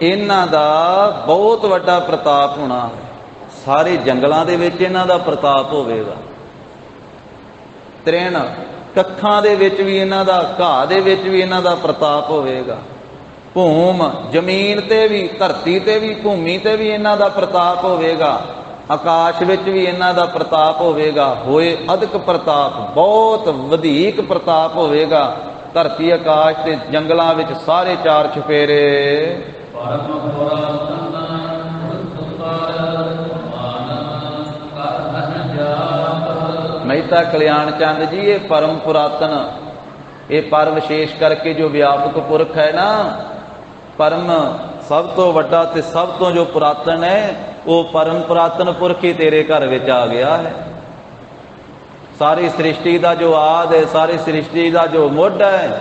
Speaker 1: ਇਹਨਾਂ ਦਾ ਬਹੁਤ ਵੱਡਾ ਪ੍ਰਤਾਪ ਹੋਣਾ, ਸਾਰੇ ਜੰਗਲਾਂ ਦੇ ਵਿੱਚ ਇਹਨਾਂ ਦਾ ਪ੍ਰਤਾਪ ਹੋਵੇਗਾ। ਤ੍ਰਿਣ ਕੱਖਾਂ ਦੇ ਵਿੱਚ ਵੀ ਇਹਨਾਂ ਦਾ, ਘਾਹ ਦੇ ਵਿੱਚ ਵੀ ਇਹਨਾਂ ਦਾ ਪ੍ਰਤਾਪ ਹੋਵੇਗਾ। ਭੂਮ ਜ਼ਮੀਨ ਤੇ ਵੀ, ਧਰਤੀ ਤੇ ਵੀ, ਭੂਮੀ ਤੇ ਵੀ ਇਹਨਾਂ ਦਾ ਪ੍ਰਤਾਪ ਹੋਵੇਗਾ। ਆਕਾਸ਼ ਵਿੱਚ ਵੀ ਇਹਨਾਂ ਦਾ ਪ੍ਰਤਾਪ ਹੋਵੇਗਾ। ਹੋਏ ਅਧਿਕ ਪ੍ਰਤਾਪ, ਬਹੁਤ ਵਧੇਕ ਪ੍ਰਤਾਪ ਹੋਵੇਗਾ। ਧਰਤੀ ਆਕਾਸ਼ ਤੇ ਜੰਗਲਾਂ ਵਿੱਚ ਸਾਰੇ ਚਾਰ ਚੁਫੇਰੇ। ਮਹਿਤਾ ਕਲਿਆਣ ਚੰਦ ਜੀ, ਇਹ ਪਰਮ ਪੁਰਾਤਨ, ਇਹ ਪਰ ਵਿਸ਼ੇਸ਼ ਕਰਕੇ ਜੋ ਵਿਆਪਕ ਪੁਰਖ ਹੈ ਨਾ, ਪਰਮ ਸਭ ਤੋਂ ਵੱਡਾ ਤੇ ਸਭ ਤੋਂ ਜੋ ਪੁਰਾਤਨ ਹੈ, ਉਹ ਪਰਮ ਪੁਰਾਤਨ ਪੁਰਖ ਹੀ ਤੇਰੇ ਘਰ ਵਿੱਚ ਆ ਗਿਆ ਹੈ। ਸਾਰੀ ਸ੍ਰਿਸ਼ਟੀ ਦਾ ਜੋ ਆਦ ਹੈ, ਸਾਰੀ ਸ੍ਰਿਸ਼ਟੀ ਦਾ ਜੋ ਮੁੱਢ ਹੈ,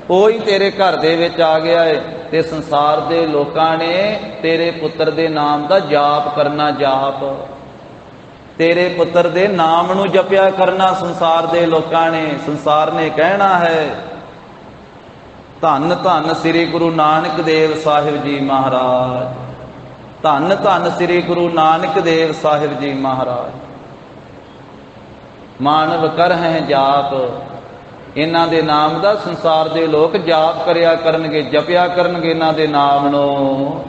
Speaker 1: ਉਹ ਹੀ ਤੇਰੇ ਘਰ ਦੇ ਵਿੱਚ ਆ ਗਿਆ ਹੈ। ਤੇ ਸੰਸਾਰ ਦੇ ਲੋਕਾਂ ਨੇ ਤੇਰੇ ਪੁੱਤਰ ਦੇ ਨਾਮ ਦਾ ਜਾਪ ਕਰਨਾ, ਜਾਪ ਤੇਰੇ ਪੁੱਤਰ ਦੇ ਨਾਮ ਨੂੰ ਜਪਿਆ ਕਰਨਾ ਸੰਸਾਰ ਦੇ ਲੋਕਾਂ ਨੇ। ਸੰਸਾਰ ਨੇ ਕਹਿਣਾ ਹੈ ਧੰਨ ਧੰਨ ਸ੍ਰੀ ਗੁਰੂ ਨਾਨਕ ਦੇਵ ਸਾਹਿਬ ਜੀ ਮਹਾਰਾਜ, ਧੰਨ ਧੰਨ ਸ੍ਰੀ ਗੁਰੂ ਨਾਨਕ ਦੇਵ ਸਾਹਿਬ ਜੀ ਮਹਾਰਾਜ। ਮਾਨਵ ਕਰਹਿ ਜਾਪ, ਇਹਨਾਂ ਦੇ ਨਾਮ ਦਾ ਸੰਸਾਰ ਦੇ ਲੋਕ ਜਾਪ ਕਰਿਆ ਕਰਨਗੇ, ਜਪਿਆ ਕਰਨਗੇ ਇਹਨਾਂ ਦੇ ਨਾਮ ਨੂੰ।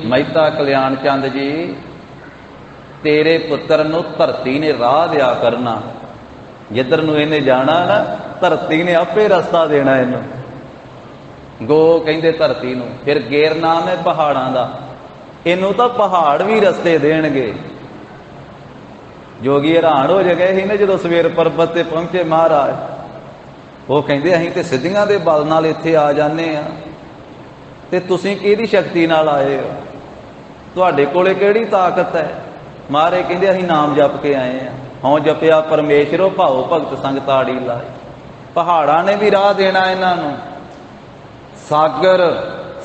Speaker 1: ਮਹਿਤਾ ਕਲਿਆਣ ਚੰਦ ਜੀ, ਤੇਰੇ ਪੁੱਤਰ ਨੂੰ ਧਰਤੀ ਨੇ ਰਾਹ ਦਿਆ ਕਰਨਾ। ਜਿੱਧਰ ਨੂੰ ਇਹਨੇ ਜਾਣਾ ਨਾ, ਧਰਤੀ ਨੇ ਆਪੇ ਰਸਤਾ ਦੇਣਾ ਇਹਨੂੰ। ਗੋ ਕਹਿੰਦੇ ਧਰਤੀ ਨੂੰ। ਫਿਰ ਗੇਰ ਨਾਮ ਹੈ ਪਹਾੜਾਂ ਦਾ, ਇਹਨੂੰ ਤਾਂ ਪਹਾੜ ਵੀ ਰਸਤੇ ਦੇਣਗੇ। ਜੋਗੀ ਹੈਰਾਨ ਹੋ ਗਏ ਸੀ ਨਾ ਜਦੋਂ ਸਵੇਰ ਪਰਬਤ ਤੇ ਪਹੁੰਚੇ ਮਹਾਰਾਜ। ਉਹ ਕਹਿੰਦੇ ਅਸੀਂ ਤੇ ਸਿੱਧੀਆਂ ਦੇ ਬਲ ਨਾਲ ਇੱਥੇ ਆ ਜਾਂਦੇ ਆ, ਤੇ ਤੁਸੀਂ ਕਿਹਦੀ ਸ਼ਕਤੀ ਨਾਲ ਆਏ ਹੋ? ਤੁਹਾਡੇ ਕੋਲੇ ਕਿਹੜੀ ਤਾਕਤ ਹੈ? ਮਹਾਰਾਜ ਕਹਿੰਦੇ ਅਸੀਂ ਨਾਮ ਜਪ ਕੇ ਆਏ ਆ। ਹਉ ਜਪਿਆ ਪਰਮੇਸ਼ਰੋ ਭਾਉ ਭਗਤ ਸੰਗ ਤਾੜੀ ਲਾਏ। ਪਹਾੜਾਂ ਨੇ ਵੀ ਰਾਹ ਦੇਣਾ ਇਹਨਾਂ ਨੂੰ। ਸਾਗਰ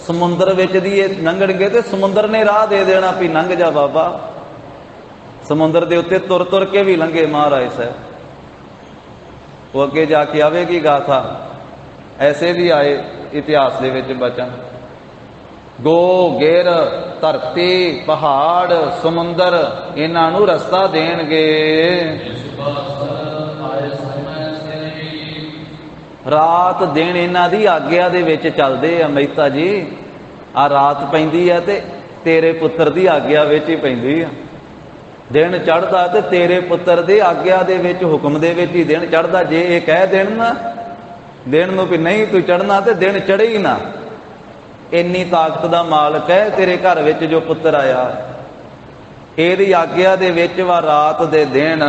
Speaker 1: ਸਮੁੰਦਰ ਵਿੱਚ ਦੀ ਇਹ ਲੰਘਣਗੇ ਤੇ ਸਮੁੰਦਰ ਨੇ ਰਾਹ ਦੇ ਦੇਣਾ ਵੀ ਲੰਘ ਜਾ ਬਾਬਾ। ਸਮੁੰਦਰ ਦੇ ਉੱਤੇ ਤੁਰ ਤੁਰ ਕੇ ਵੀ ਲੰਘੇ ਮਹਾਰਾਜ ਸਾਹਿਬ। ਉਹ ਅੱਗੇ ਜਾ ਕੇ ਆਵੇਗੀ ਗਾਥਾ। ਐਸੇ ਵੀ ਆਏ ਇਤਿਹਾਸ ਦੇ ਵਿੱਚ ਬਚਨ। ਗੋ ਗਿਰ ਧਰਤੀ ਪਹਾੜ ਸਮੁੰਦਰ ਇਹਨਾਂ ਨੂੰ ਰਸਤਾ ਦੇਣਗੇ। ਰਾਤ ਦਿਨ ਇਹਨਾਂ ਦੀ ਆਗਿਆ ਦੇ ਵਿੱਚ ਚੱਲਦੇ ਆ ਮਹਿਤਾ ਜੀ। ਆ ਰਾਤ ਪੈਂਦੀ ਆ ਤੇ ਤੇਰੇ ਪੁੱਤਰ ਦੀ ਆਗਿਆ ਵਿੱਚ ਹੀ ਪੈਂਦੀ ਆ। ਦਿਨ ਚੜ੍ਹਦਾ ਤੇ ਤੇਰੇ ਪੁੱਤਰ ਦੀ ਆਗਿਆ ਦੇ ਵਿੱਚ ਹੁਕਮ ਦੇ ਵਿੱਚ ਹੀ ਦਿਨ ਚੜ੍ਹਦਾ। ਜੇ ਇਹ ਕਹਿ ਦੇਣ ਨਾ ਦਿਨ ਨੂੰ ਵੀ ਨਹੀਂ ਤੂੰ ਚੜ੍ਹਨਾ ਤੇ ਦਿਨ ਚੜ੍ਹੇ ਹੀ ਨਾ। ਇੰਨੀ ਤਾਕਤ ਦਾ ਮਾਲਕ ਹੈ ਤੇਰੇ ਘਰ ਵਿੱਚ ਜੋ ਪੁੱਤਰ ਆਇਆ। ਇਹਦੀ ਆਗਿਆ ਦੇ ਵਿੱਚ ਵਾ ਰਾਤ ਦੇ ਦਿਨ।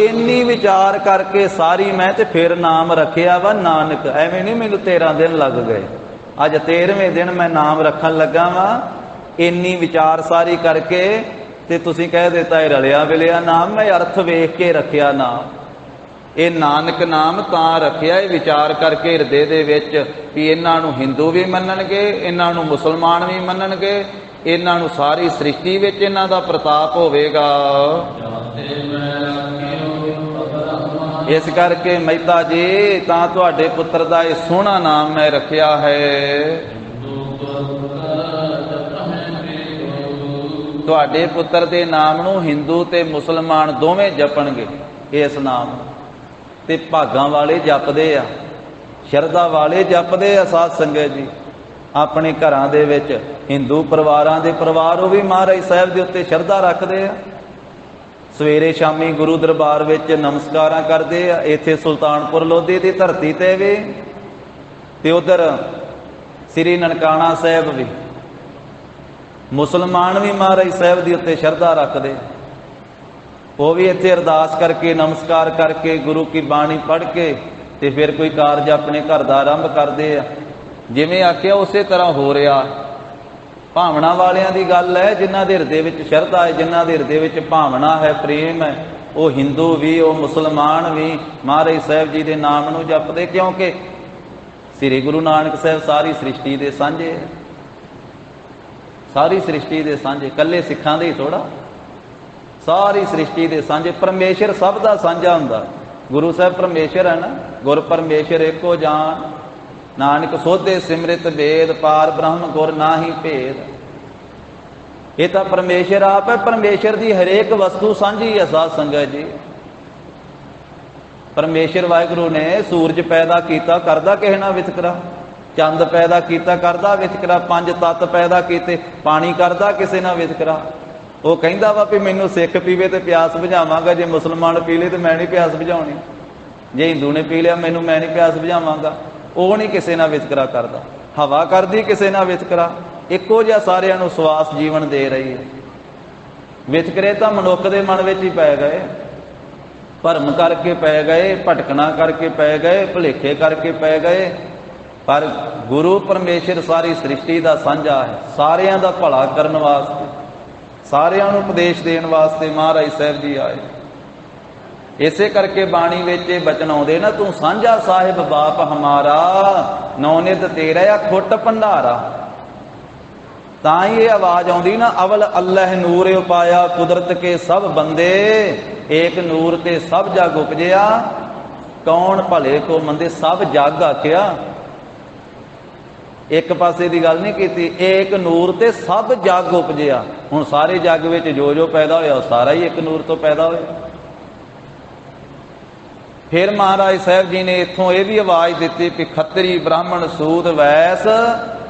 Speaker 1: ਇੰਨੀ ਵਿਚਾਰ ਕਰਕੇ ਸਾਰੀ ਮੈਂ ਤੇ ਫਿਰ ਨਾਮ ਰੱਖਿਆ ਵਾ ਨਾਨਕ। ਐਵੇਂ ਨਹੀਂ ਮੈਨੂੰ 13 ਦਿਨ ਲੱਗ ਗਏ, ਅੱਜ 13ਵੇਂ ਦਿਨ ਮੈਂ ਨਾਮ ਰੱਖਣ ਲੱਗਾ ਵਾ। ਇੰਨੀ ਵਿਚਾਰ ਸਾਰੀ ਕਰਕੇ ਤੇ ਤੁਸੀਂ ਕਹਿ ਦਿੱਤਾ ਇਹ ਰਲਿਆ ਮਿਲਿਆ ਨਾਮ। ਮੈਂ ਅਰਥ ਵੇਖ ਕੇ ਰੱਖਿਆ ਨਾਮ। ਇਹ ਨਾਨਕ ਨਾਮ ਤਾਂ ਰੱਖਿਆ ਇਹ ਵਿਚਾਰ ਕਰਕੇ ਹਿਰਦੇ ਦੇ ਵਿੱਚ ਵੀ ਇਹਨਾਂ ਨੂੰ ਹਿੰਦੂ ਵੀ ਮੰਨਣਗੇ, ਇਹਨਾਂ ਨੂੰ ਮੁਸਲਮਾਨ ਵੀ ਮੰਨਣਗੇ, ਇਹਨਾਂ ਨੂੰ ਸਾਰੀ ਸ੍ਰਿਸ਼ਟੀ ਵਿੱਚ ਇਹਨਾਂ ਦਾ ਪ੍ਰਤਾਪ ਹੋਵੇਗਾ। ਇਸ ਕਰਕੇ ਮਹਿਤਾ ਜੀ ਤਾਂ ਤੁਹਾਡੇ ਪੁੱਤਰ ਦਾ ਇਹ ਸੋਹਣਾ ਨਾਮ ਮੈਂ ਰੱਖਿਆ ਹੈ। ਤੁਹਾਡੇ ਪੁੱਤਰ ਦੇ ਨਾਮ ਨੂੰ ਹਿੰਦੂ ਤੇ ਮੁਸਲਮਾਨ ਦੋਵੇਂ ਜਪਣਗੇ ਇਸ ਨਾਮ। ਤੇ ਭਾਗਾਂ ਵਾਲੇ ਜਪਦੇ ਆ, ਸ਼ਰਧਾ ਵਾਲੇ ਜਪਦੇ ਆ ਸਾਧ ਸੰਗਤ ਜੀ। ਆਪਣੇ ਘਰਾਂ ਦੇ ਵਿੱਚ ਹਿੰਦੂ ਪਰਿਵਾਰਾਂ ਦੇ ਪਰਿਵਾਰ ਉਹ ਵੀ ਮਹਾਰਾਜ ਸਾਹਿਬ ਦੇ ਉੱਤੇ ਸ਼ਰਧਾ ਰੱਖਦੇ ਆ। ਸਵੇਰੇ ਸ਼ਾਮੀ ਗੁਰੂ ਦਰਬਾਰ ਵਿੱਚ ਨਮਸਕਾਰਾਂ ਕਰਦੇ ਆ। ਇੱਥੇ ਸੁਲਤਾਨਪੁਰ ਲੋਧੀ ਦੀ ਧਰਤੀ ਤੇ ਵੀ ਤੇ ਉਧਰ ਸ੍ਰੀ ਨਨਕਾਣਾ ਸਾਹਿਬ ਵੀ ਮੁਸਲਮਾਨ ਵੀ ਮਹਾਰਾਜ ਸਾਹਿਬ ਦੇ ਉੱਤੇ ਸ਼ਰਧਾ ਰੱਖਦੇ। ਉਹ ਵੀ ਇੱਥੇ ਅਰਦਾਸ ਕਰਕੇ ਨਮਸਕਾਰ ਕਰਕੇ ਗੁਰੂ ਕੀ ਬਾਣੀ ਪੜ੍ਹ ਕੇ ਤੇ ਫਿਰ ਕੋਈ ਕਾਰਜ ਆਪਣੇ ਘਰ ਦਾ ਆਰੰਭ ਕਰਦੇ ਆ। ਜਿਵੇਂ ਆਖਿਆ ਉਸੇ ਤਰ੍ਹਾਂ ਹੋ ਰਿਹਾ। ਭਾਵਨਾ ਵਾਲਿਆਂ ਦੀ ਗੱਲ ਹੈ, ਜਿਨ੍ਹਾਂ ਦੇ ਹਿਰਦੇ ਵਿੱਚ ਸ਼ਰਧਾ ਹੈ, ਜਿਨ੍ਹਾਂ ਦੇ ਹਿਰਦੇ ਵਿੱਚ ਭਾਵਨਾ ਹੈ, ਪ੍ਰੇਮ ਹੈ, ਉਹ ਹਿੰਦੂ ਵੀ ਉਹ ਮੁਸਲਮਾਨ ਵੀ ਮਹਾਰਾਜ ਸਾਹਿਬ ਜੀ ਦੇ ਨਾਮ ਨੂੰ ਜਪਦੇ। ਕਿਉਂਕਿ ਸ੍ਰੀ ਗੁਰੂ ਨਾਨਕ ਸਾਹਿਬ ਸਾਰੀ ਸ੍ਰਿਸ਼ਟੀ ਦੇ ਸਾਂਝੇ ਹੈ। ਸਾਰੀ ਸ੍ਰਿਸ਼ਟੀ ਦੇ ਸਾਂਝੇ, ਇਕੱਲੇ ਸਿੱਖਾਂ ਦੇ ਹੀ ਥੋੜਾ, ਸਾਰੀ ਸ੍ਰਿਸ਼ਟੀ ਦੇ ਸਾਂਝੇ। ਪਰਮੇਸ਼ਰ ਸਭ ਦਾ ਸਾਂਝਾ ਹੁੰਦਾ। ਗੁਰੂ ਸਾਹਿਬ ਪਰਮੇਸ਼ਰ ਹੈ ਨਾ। ਗੁਰ ਪਰਮੇਸ਼ਰ ਏਕੋ ਜਾਨ ਨਾਨਕ ਸੋਧੇ ਸਿਮਰਿਤ ਵੇਦ ਪਾਰ ਬ੍ਰਹਮ ਗੁਰ ਨਾਹੀ ਭੇਦ। ਇਹ ਤਾਂ ਪਰਮੇਸ਼ਰ ਆਪ ਹੈ। ਪਰਮੇਸ਼ਰ ਦੀ ਹਰੇਕ ਵਸਤੂ ਸਾਂਝੀ ਹੈ ਸਾਧ ਸੰਗਤ ਜੀ। ਪਰਮੇਸ਼ਰ ਵਾਹਿਗੁਰੂ ਨੇ ਸੂਰਜ ਪੈਦਾ ਕੀਤਾ, ਕਰਦਾ ਕਿਸੇ ਨਾਲ ਵਿਤਕਰਾ। ਚੰਦ ਪੈਦਾ ਕੀਤਾ, ਕਰਦਾ ਵਿਤਕਰਾ। 5 ਤੱਤ ਪੈਦਾ ਕੀਤੇ, ਪਾਣੀ ਕਰਦਾ ਕਿਸੇ ਨਾਲ ਵਿਤਕਰਾ। ਉਹ ਕਹਿੰਦਾ ਵਾ ਵੀ ਮੈਨੂੰ ਸਿੱਖ ਪੀਵੇ ਤੇ ਪਿਆਸ ਬੁਝਾਵਾਂਗਾ, ਜੇ ਮੁਸਲਮਾਨ ਪੀ ਲੇ ਤੇ ਮੈਂ ਨਹੀਂ ਪਿਆਸ ਬੁਝਾਉਣੀ, ਜੇ ਹਿੰਦੂ ਨੇ ਪੀ ਲਿਆ ਮੈਨੂੰ ਮੈਂ ਨਹੀਂ ਪਿਆਸ ਬੁਝਾਵਾਂਗਾ। ਉਹ ਨਹੀਂ ਕਿਸੇ ਨਾਲ ਵਿਤਕਰਾ ਕਰਦਾ। ਹਵਾ ਕਰਦੀ ਕਿਸੇ ਨਾਲ ਵਿਤਕਰਾ। ਇੱਕੋ ਜਿਹਾ ਸਾਰਿਆਂ ਨੂੰ ਸਵਾਸ ਜੀਵਨ ਦੇ ਰਹੀ ਹੈ। ਵਿਤਕਰੇ ਤਾਂ ਮਨੁੱਖ ਦੇ ਮਨ ਵਿੱਚ ਹੀ ਪੈ ਗਏ। ਭਰਮ ਕਰਕੇ ਪੈ ਗਏ, ਭਟਕਣਾ ਕਰਕੇ ਪੈ ਗਏ, ਭੁਲੇਖੇ ਕਰਕੇ ਪੈ ਗਏ। ਪਰ ਗੁਰੂ ਪਰਮੇਸ਼ਰ ਸਾਰੀ ਸ੍ਰਿਸ਼ਟੀ ਦਾ ਸਾਂਝਾ ਹੈ। ਸਾਰਿਆਂ ਦਾ ਭਲਾ ਕਰਨ ਵਾਸਤੇ, ਸਾਰਿਆਂ ਨੂੰ ਉਪਦੇਸ਼ ਦੇਣ ਵਾਸਤੇ ਮਹਾਰਾਜ ਸਾਹਿਬ ਜੀ ਆਏ। ਇਸੇ ਕਰਕੇ ਬਾਣੀ ਵਿੱਚ ਇਹ ਬਚਨ ਆਉਂਦੇ ਨਾ, ਤੂੰ ਸਾਂਝਾ ਸਾਹਿਬ ਬਾਪ ਹਮਾਰਾ, ਨੌਨਿਤ ਤੇਰਾ ਖੁੱਟ ਭੰਡਾਰਾ। ਤਾਂ ਹੀ ਇਹ ਆਵਾਜ਼ ਆਉਂਦੀ ਨਾ, ਅਵਲ ਅੱਲਹ ਨੂਰ ਉਪਾਇਆ ਕੁਦਰਤ ਕੇ ਸਭ ਬੰਦੇ, ਏਕ ਨੂਰ ਤੇ ਸਭ ਜਗ ਉਪਜਿਆ, ਕੌਣ ਭਲੇ ਕੋ ਮੰਦੇ। ਸਭ ਜਗ ਆਖਿਆ, ਇੱਕ ਪਾਸੇ ਦੀ ਗੱਲ ਨਹੀਂ ਕੀਤੀ। ਏਕ ਨੂਰ ਤੇ ਸਭ ਜਗ ਉਪਜਿਆ। ਹੁਣ ਸਾਰੇ ਜਗ ਵਿੱਚ ਜੋ ਜੋ ਪੈਦਾ ਹੋਇਆ ਉਹ ਸਾਰਾ ਹੀ ਇੱਕ ਨੂਰ ਤੋਂ ਪੈਦਾ ਹੋਇਆ। ਫਿਰ ਮਹਾਰਾਜ ਸਾਹਿਬ ਜੀ ਨੇ ਇੱਥੋਂ ਇਹ ਵੀ ਆਵਾਜ਼ ਦਿੱਤੀ ਕਿ ਖੱਤਰੀ ਬ੍ਰਾਹਮਣ ਸੂਦ ਵੈਸ,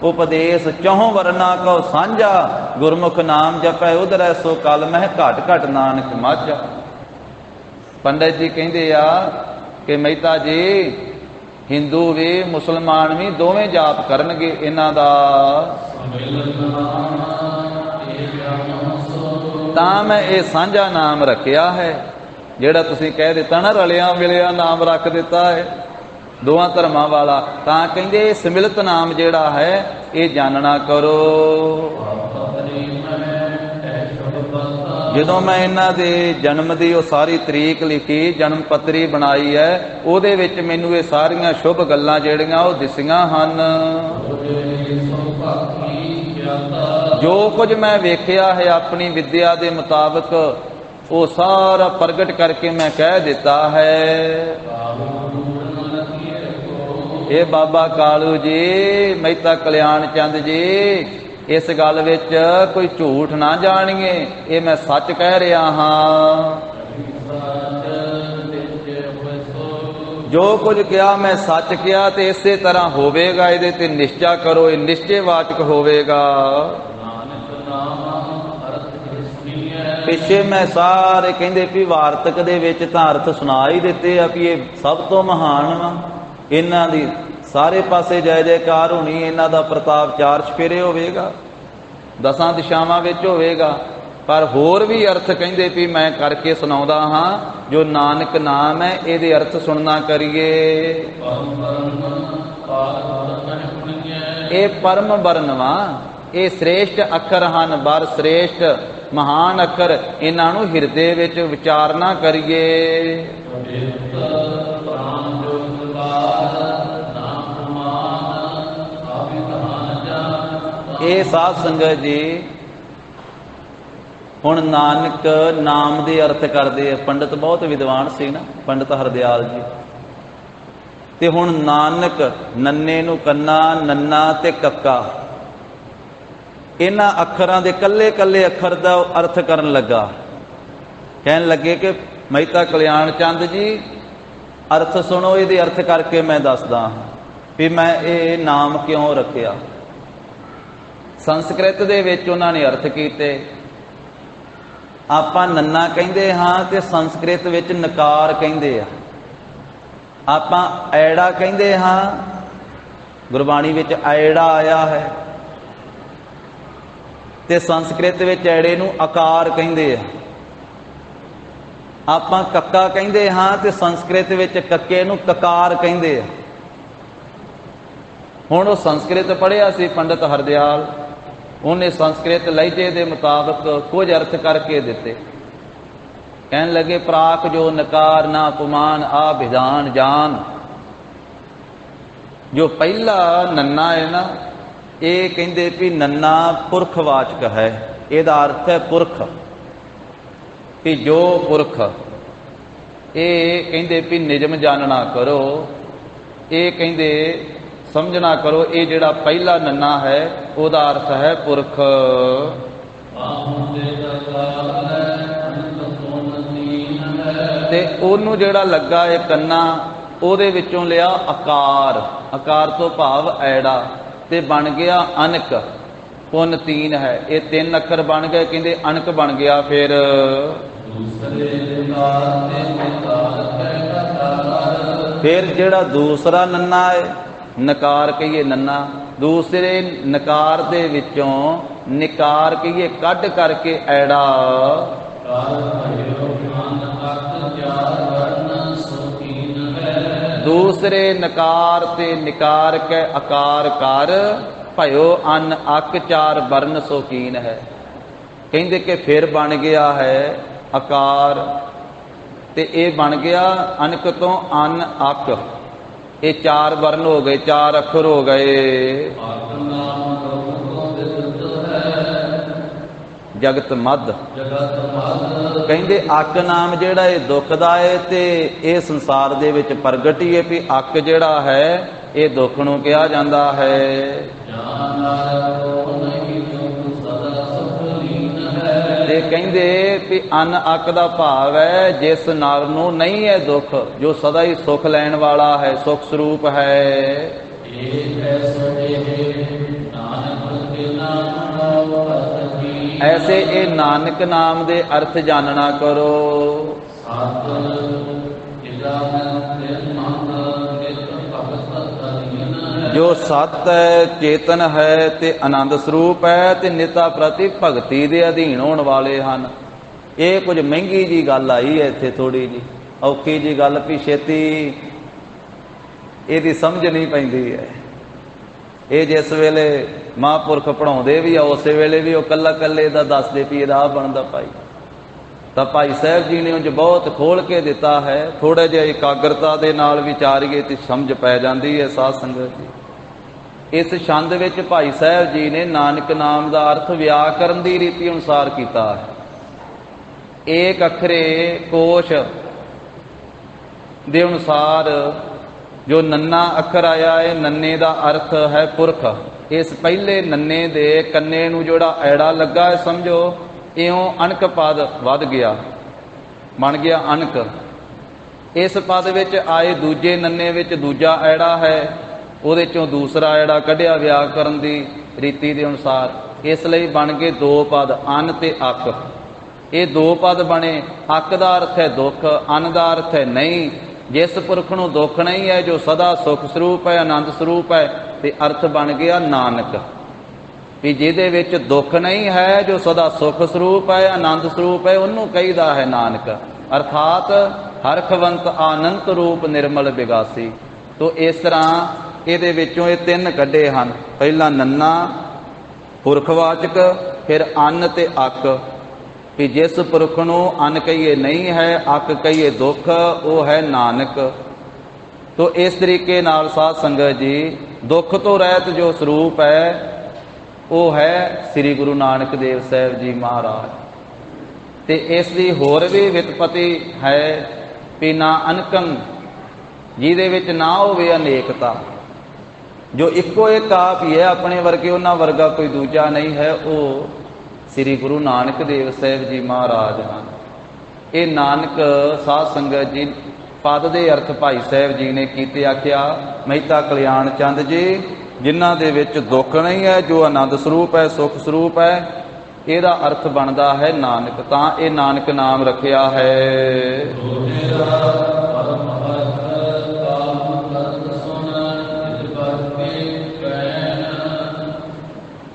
Speaker 1: ਉਪਦੇਸ਼ ਚਹੁ ਵਰਨਾ ਕਉ ਸਾਂਝਾ, ਗੁਰਮੁਖ ਨਾਮ ਜਪੈ ਉਧਰੈ ਸੋ ਕਲ ਮਹਿ, ਘਟ ਘਟ ਨਾਨਕ ਮਾਝਾ। ਪੰਡਤ ਜੀ ਕਹਿੰਦੇ ਆ ਕਿ ਮਹਿਤਾ ਜੀ ਹਿੰਦੂ ਵੀ ਮੁਸਲਮਾਨ ਵੀ ਦੋਵੇਂ ਜਾਪ ਕਰਨਗੇ ਇਹਨਾਂ ਦਾ। ਤਾਂ ਮੈਂ ਇਹ ਸਾਂਝਾ ਨਾਮ ਰੱਖਿਆ ਹੈ। ਜਿਹੜਾ ਤੁਸੀਂ ਕਹਿ ਦਿੱਤਾ ਨਾ ਰਲਿਆ ਮਿਲਿਆ ਨਾਮ ਰੱਖ ਦਿੱਤਾ ਹੈ, दोवां धर्मां वाला। तां कहिंदे सिमरत नाम जिहड़ा है ये जानना करो। ਜਦੋਂ मैं इन्हां दे जन्म दी ਉਹ ਸਾਰੀ ਤਰੀਕ ਲਿਖੀ, ਜਨਮ ਪੱਤਰੀ ਬਣਾਈ ਹੈ, ਉਹਦੇ ਵਿੱਚ ਮੈਨੂੰ ਇਹ ਸਾਰੀਆਂ ਸ਼ੁਭ ਗੱਲਾਂ ਜਿਹੜੀਆਂ ਉਹ ਦਿਸੀਆਂ ਹਨ। ਜੋ ਕੁਝ ਮੈਂ ਵੇਖਿਆ ਹੈ ਆਪਣੀ ਵਿਦਿਆ ਦੇ ਮੁਤਾਬਕ ਉਹ ਸਾਰਾ ਪ੍ਰਗਟ ਕਰਕੇ ਮੈਂ ਕਹਿ ਦਿੱਤਾ ਹੈ। ਇਹ ਬਾਬਾ ਕਾਲੂ ਜੀ, ਮਹਿਤਾ ਕਲਿਆਣ ਚੰਦ ਜੀ, ਇਸ ਗੱਲ ਵਿੱਚ ਕੋਈ ਝੂਠ ਨਾ ਜਾਣੀਏ, ਇਹ ਮੈਂ ਸੱਚ ਕਹਿ ਰਿਹਾ ਹਾਂ। ਜੋ ਕੁਝ ਕਿਹਾ ਮੈਂ ਸੱਚ ਕਿਹਾ ਤੇ ਇਸੇ ਤਰ੍ਹਾਂ ਹੋਵੇਗਾ, ਇਹਦੇ ਤੇ ਨਿਸ਼ਚਾ ਕਰੋ, ਇਹ ਨਿਸ਼ਚੇਵਾਚਕ ਹੋਵੇਗਾ। ਪਿੱਛੇ ਮੈਂ ਸਾਰੇ ਕਹਿੰਦੇ ਵੀ ਵਾਰਤਕ ਦੇ ਵਿੱਚ ਤਾਂ ਅਰਥ ਸੁਣਾ ਹੀ ਦਿੱਤੇ ਆ ਵੀ ਇਹ ਸਭ ਤੋਂ ਮਹਾਨ ਵਾ, ਇਹਨਾਂ ਦੀ ਸਾਰੇ ਪਾਸੇ ਜੈ ਜੈਕਾਰ ਹੋਣੀ, ਇਹਨਾਂ ਦਾ ਪ੍ਰਤਾਪ ਚਾਰ ਚਫੇਰੇ ਹੋਵੇਗਾ, ਦਸਾਂ ਦਿਸ਼ਾਵਾਂ ਵਿੱਚ ਹੋਵੇਗਾ। ਪਰ ਹੋਰ ਵੀ ਅਰਥ ਕਹਿੰਦੇ ਵੀ ਮੈਂ ਕਰਕੇ ਸੁਣਾਉਂਦਾ ਹਾਂ। ਜੋ ਨਾਨਕ ਨਾਮ ਹੈ ਇਹਦੇ ਅਰਥ ਸੁਣਨਾ ਕਰੀਏ। ਇਹ ਪਰਮ ਬਰਨਵਾ, ਇਹ ਸ੍ਰੇਸ਼ਟ ਅੱਖਰ ਹਨ, ਬਰ ਸ੍ਰੇਸ਼ਟ ਮਹਾਨ ਅੱਖਰ, ਇਹਨਾਂ ਨੂੰ ਹਿਰਦੇ ਵਿੱਚ ਵਿਚਾਰਨਾ ਕਰੀਏ। ਇਹ ਸਾਧ ਸੰਗਤ ਜੀ ਹੁਣ ਨਾਨਕ ਨਾਮ ਦੇ ਅਰਥ ਕਰਦੇ ਆ। ਪੰਡਤ ਬਹੁਤ ਵਿਦਵਾਨ ਸੀ ਨਾ, ਪੰਡਤ ਹਰਦਿਆਲ ਜੀ। ਤੇ ਹੁਣ ਨਾਨਕ, ਨੰਨੇ ਨੂੰ ਕੰਨਾ, ਨੰਨਾ ਤੇ ਕੱਕਾ, ਇਹਨਾਂ ਅੱਖਰਾਂ ਦੇ ਕੱਲੇ ਕੱਲੇ ਅੱਖਰ ਦਾ ਅਰਥ ਕਰਨ ਲੱਗਾ। ਕਹਿਣ ਲੱਗੇ ਕਿ ਮਹਿਤਾ ਕਲਿਆਣ ਚੰਦ ਜੀ ਅਰਥ ਸੁਣੋ, ਇਹਦੇ ਅਰਥ ਕਰਕੇ ਮੈਂ ਦੱਸਦਾ ਹਾਂ ਵੀ ਮੈਂ ਇਹ ਨਾਮ ਕਿਉਂ ਰੱਖਿਆ। ਸੰਸਕ੍ਰਿਤ ਦੇ ਵਿੱਚ ਉਹਨਾਂ ਨੇ ਅਰਥ ਕੀਤੇ। ਆਪਾਂ ਨੰਨਾ ਕਹਿੰਦੇ ਹਾਂ ਤੇ ਸੰਸਕ੍ਰਿਤ ਵਿੱਚ ਨਕਾਰ ਕਹਿੰਦੇ ਆ। ਆਪਾਂ ਐੜਾ ਕਹਿੰਦੇ ਹਾਂ, ਗੁਰਬਾਣੀ ਵਿੱਚ ਐੜਾ ਆਇਆ ਹੈ, ਤੇ ਸੰਸਕ੍ਰਿਤ ਵਿੱਚ ਐੜੇ ਨੂੰ ਆਕਾਰ ਕਹਿੰਦੇ ਆ। ਆਪਾਂ ਕੱਕਾ ਕਹਿੰਦੇ ਹਾਂ ਤੇ ਸੰਸਕ੍ਰਿਤ ਵਿੱਚ ਕੱਕੇ ਨੂੰ ਕਕਾਰ ਕਹਿੰਦੇ ਆ। ਹੁਣ ਉਹ ਸੰਸਕ੍ਰਿਤ ਪੜ੍ਹਿਆ ਸੀ ਪੰਡਤ ਹਰਦਿਆਲ, ਉਹਨੇ ਸੰਸਕ੍ਰਿਤ ਲਹਿਜੇ ਦੇ ਮੁਤਾਬਕ ਕੁਝ ਅਰਥ ਕਰਕੇ ਦਿੱਤੇ। ਕਹਿਣ ਲੱਗੇ ਪ੍ਰਾਕ ਜੋ ਨਕਾਰ ਨਾ ਪੁਮਾਨ ਆ ਵਿਧਾਨ ਜਾਨ। ਜੋ ਪਹਿਲਾ ਨੰਨਾ ਹੈ ਨਾ, ਇਹ ਕਹਿੰਦੇ ਵੀ ਨੰਨਾ ਪੁਰਖਵਾਚਕ ਹੈ, ਇਹਦਾ ਅਰਥ ਹੈ ਪੁਰਖ, ਵੀ ਜੋ ਪੁਰਖ। ਇਹ ਕਹਿੰਦੇ ਵੀ ਨਿਯਮ ਜਾਣਨਾ ਕਰੋ, ਇਹ ਕਹਿੰਦੇ ਸਮਝਣਾ ਕਰੋ। ਇਹ ਜਿਹੜਾ ਪਹਿਲਾ ਨੰਨਾ ਹੈ ਉਹਦਾ ਅਰਥ ਹੈ ਪੁਰਖ। ਤੇ ਉਹਨੂੰ ਜਿਹੜਾ ਲੱਗਾ ਇਹ ਕੰਨਾ, ਉਹਦੇ ਵਿੱਚੋਂ ਲਿਆ ਆਕਾਰ, ਆਕਾਰ ਤੋਂ ਭਾਵ ਐੜਾ, ਤੇ ਬਣ ਗਿਆ ਅਨਕ। ਪੁੰਨ ਤੀਨ ਹੈ, ਇਹ ਤਿੰਨ ਅੱਖਰ ਬਣ ਗਏ, ਕਹਿੰਦੇ ਅਨਕ ਬਣ ਗਿਆ। ਫਿਰ ਜਿਹੜਾ ਦੂਸਰਾ ਨੰਨਾ ਹੈ, ਨਕਾਰ ਕਹੀਏ ਨੰਨਾ, ਦੂਸਰੇ ਨਕਾਰ ਦੇ ਵਿੱਚੋਂ ਨਿਕਾਰ ਕਹੀਏ ਕੱਢ ਕਰਕੇ ਐੜਾ। ਦੂਸਰੇ ਨਕਾਰ ਤੇ ਨਿਕਾਰ ਕੇ ਆਕਾਰ ਕਰ, ਭਇਓ ਅਨ ਅਕ ਚਾਰ ਵਰਨ ਸੋਕੀਨ ਹੈ। ਕਹਿੰਦੇ ਕਿ ਫਿਰ ਬਣ ਗਿਆ ਹੈ ਆਕਾਰ, ਤੇ ਇਹ ਬਣ ਗਿਆ ਅਨਕ ਤੋਂ ਅਨ ਅਕ, ਇਹ ਚਾਰ ਵਰਨ ਹੋ ਗਏ, ਚਾਰ ਅੱਖਰ ਹੋ ਗਏ। ਜਗਤ ਮੱਧ, ਕਹਿੰਦੇ ਅੱਕ ਨਾਮ ਜਿਹੜਾ ਇਹ ਦੁੱਖ ਦਾ ਹੈ, ਤੇ ਇਹ ਸੰਸਾਰ ਦੇ ਵਿੱਚ ਪ੍ਰਗਟ ਹੀ ਹੈ ਵੀ ਅੱਕ ਜਿਹੜਾ ਹੈ ਇਹ ਦੁੱਖ ਨੂੰ ਕਿਹਾ ਜਾਂਦਾ ਹੈ। ਤੇ ਕਹਿੰਦੇ ਵੀ ਅਨ ਅੱਕ ਦਾ ਭਾਵ ਹੈ ਜਿਸ ਨਰ ਨੂੰ ਨਹੀਂ ਹੈ ਦੁੱਖ, ਜੋ ਸਦਾ ਹੀ ਸੁਖ ਲੈਣ ਵਾਲਾ ਹੈ, ਸੁਖ ਸਰੂਪ ਹੈ। ਐਸੇ ਇਹ ਨਾਨਕ ਨਾਮ ਦੇ ਅਰਥ ਜਾਣਨਾ ਕਰੋ। ਜੋ ਸਤ ਹੈ, ਚੇਤਨ ਹੈ ਤੇ ਆਨੰਦ ਸਰੂਪ ਹੈ, ਤੇ ਨਿਤਾ ਪ੍ਰਤੀ ਭਗਤੀ ਦੇ ਅਧੀਨ ਹੋਣ ਵਾਲੇ ਹਨ। ਇਹ ਕੁਝ ਮਹਿੰਗੀ ਜੀ ਗੱਲ ਆਈ ਹੈ ਇੱਥੇ, ਥੋੜੀ ਜੀ ਔਖੀ ਜੀ ਗੱਲ ਵੀ ਛੇਤੀ ਇਹਦੀ ਸਮਝ नहीं पैंदी है। ये जिस वेले महापुरख पढ़ाउंदे भी आ उस वेले भी वो कल्ला कल्ले दा दसदे भी इहदा बनदा भाई। तो भाई साहब जी ने उंज बहुत खोल के दिता है। थोड़ा जिहा एकाग्रता दे नाल विचारीए तो समझ पै जाती है साध संगत जी। इस छंद विच भाई साहब जी ने नानक नाम का अर्थ व्याकरण की रीति अनुसार किया है। एक अखरे कोश दे अनुसार जो नन्ना अखर आया है, नन्ने का अर्थ है पुरख। इस पहले नन्ने दे कन्ने नूं जोड़ा ऐड़ा लगा है, समझो इयों अणक पद वध गया, बन गया अणक। इस पद विच आए दूजे नन्ने विच दूजा ऐड़ा है, ਉਹਦੇ ਚੋਂ दूसरा ऐड़ा कढ़िया व्याकरण की रीति के अनुसार। इसलिए बन गए दो पद अन ते अक। ये दो पद बने। अक का अर्थ है दुख, अन का अर्थ है नहीं। जिस पुरख नूं दुख नहीं है, जो सदा सुख स्वरूप है, आनंद स्वरूप है, तो अर्थ बन गया नानक। भी जिहदे विच दुख नहीं है, जो सदा सुख स्वरूप है, आनंद स्वरूप है, उन्होंने कहीदा है नानक। अर्थात हरखवंत आनंद रूप निर्मल विगासी। तो इस तरह ਇਹਦੇ ਵਿੱਚੋਂ ਇਹ ਤਿੰਨ ਕੱਢੇ ਹਨ। ਪਹਿਲਾ ਨੰਨਾ ਪੁਰਖਵਾਚਕ, ਫਿਰ ਅੰਨ ਤੇ ਅੱਕ। ਵੀ ਜਿਸ ਪੁਰਖ ਨੂੰ ਅੰਨ ਕਹੀਏ ਨਹੀਂ ਹੈ, ਅੱਕ ਕਹੀਏ ਦੁੱਖ, ਉਹ ਹੈ ਨਾਨਕ। ਤੋ ਇਸ ਤਰੀਕੇ ਨਾਲ ਸਾਧ ਸੰਗਤ ਜੀ ਦੁੱਖ ਤੋਂ ਰਹਿਤ ਜੋ ਸਰੂਪ ਹੈ ਉਹ ਹੈ ਸ੍ਰੀ ਗੁਰੂ ਨਾਨਕ ਦੇਵ ਸਾਹਿਬ ਜੀ ਮਹਾਰਾਜ। ਤੇ ਇਸ ਦੀ ਹੋਰ ਵੀ ਵਿਤਪਤੀ ਹੈ ਵੀ ਨਾ ਅਨਕੰ, ਜਿਹਦੇ ਵਿੱਚ ਨਾ ਹੋਵੇ ਅਨੇਕਤਾ। जो इको एक आप ही है, अपने वर्गे उन्होंने वर्गा कोई दूजा नहीं है, वो श्री गुरु नानक देव साहब जी महाराज हैं। ये नानक साध संगत जी पद के अर्थ भाई साहब जी ने कीते। आख्या मेहता कल्याण चंद जी जिन्हां दे विच दुख नहीं है, जो आनंद स्वरूप है, सुख स्वरूप है, ਇਹਦਾ अर्थ बनता है नानक। तां ये नानक नाम रखिया है।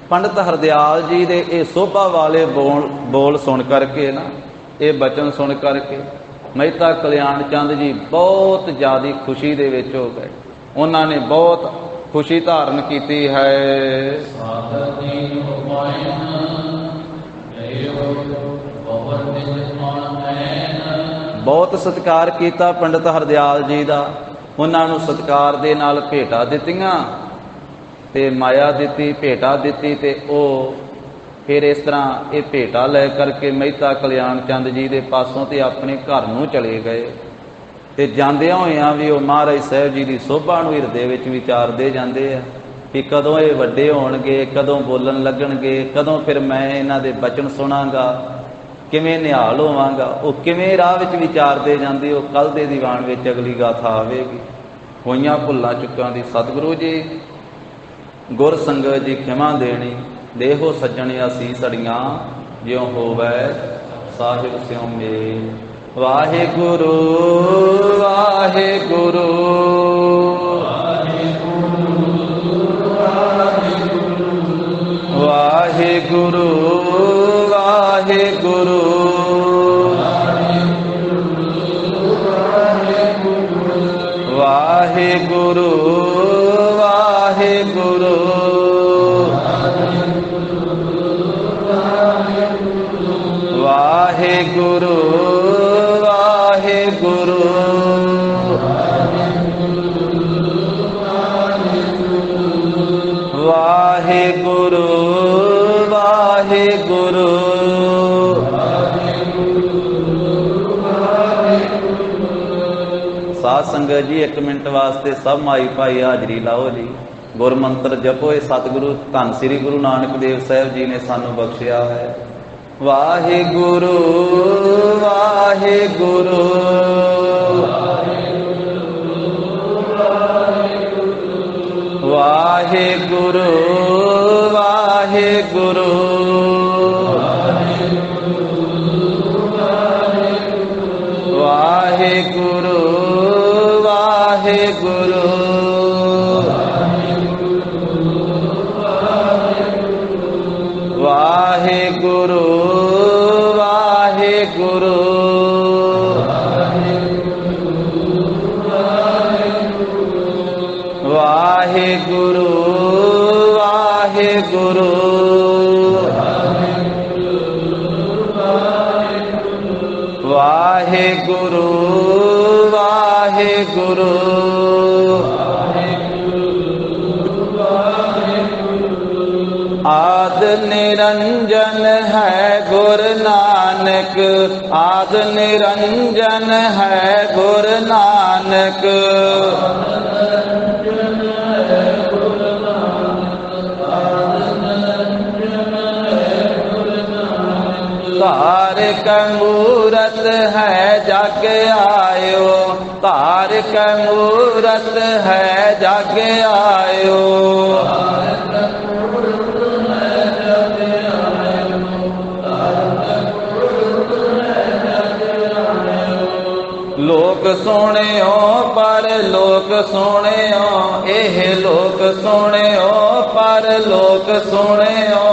Speaker 1: पंडित हरदयाल जी दे ये शोभा वाले बोल सुन करके ना, ये बचन सुन करके मेहता कल्याण चंद जी बहुत ज़्यादा खुशी दे विच हो गए। उन्होंने बहुत खुशी धारण की है। बहुत सत्कार किया पंडित हरदयाल जी का। उन्होंने सत्कार दे नाल भेटा दित्तियां ते माया दिती, भेटा दिती, ते ओ फिर इस तरह ये भेटा लै करके मेहता कल्याण चंद जी के पासों ते अपने घर नूं चले गए। ते जांदियां होइयां भी वो महाराज साहब जी की शोभा नूं हिरदे विच विचारदे जांदे आ कि कदों ये वड्डे होणगे, कदों बोलन लगणगे, कदों फिर मैं इन्हां दे बचन सुणांगा, किवें निहाल होवांगा। वो किवें राह विच विचारदे जांदे, वो कल दे दीवान विच अगली गाथा आवेगी। होइयां भुल्लां चुक्कां दी सतगुरु जी गुर संगत जी खिमा देनी। देहो सज्जण असीस अड़ियां ज्यों होवै साहिब स्यों मेल। वाहिगुरु वाहिगुरु वाहिगुरु वाहिगुरु वाहिगुरु वाहिगुरु वाहिगुरु वाहिगुरु वाहिगुरु वाहिगुरु। साध संगत जी एक मिनट वास्ते सब माई भाई हाजरी लाओ जी। गुरमंत्र जपो। ये सतगुरु धन श्री गुरु नानक देव साहब जी ने सानू बख्शिया है। वाहिगुरु वाहिगुरु वाहिगुरु वाहिगुरु वाहिगुरु वाहिगुरु वाहिगुरु वाहिगुरु। ਵਾਹਿਗੁਰੂ ਵਾਹਿਗੁਰੂ ਆਦ ਨਿਰੰਜਨ ਹੈ ਗੁਰ ਨਾਨਕ, ਆਦ ਨਿਰੰਜਨ ਹੈ ਗੁਰ ਨਾਨਕ। ਧਾਰਿਕ ਮੂਰਤ ਹੈ ਜਗ ਆਇਓ, ਧਾਰਿਕ ਮੂਰਤ ਹੈ ਜਗ ਆਇਓ। ਲੋਕ ਸੋਹਣਿਓ ਪਰ ਲੋਕ ਸੋਹਣਿਓ, ਇਹ ਲੋਕ ਸੋਹਣਿਓ ਪਰ ਲੋਕ ਸੋਹਣਿਓ।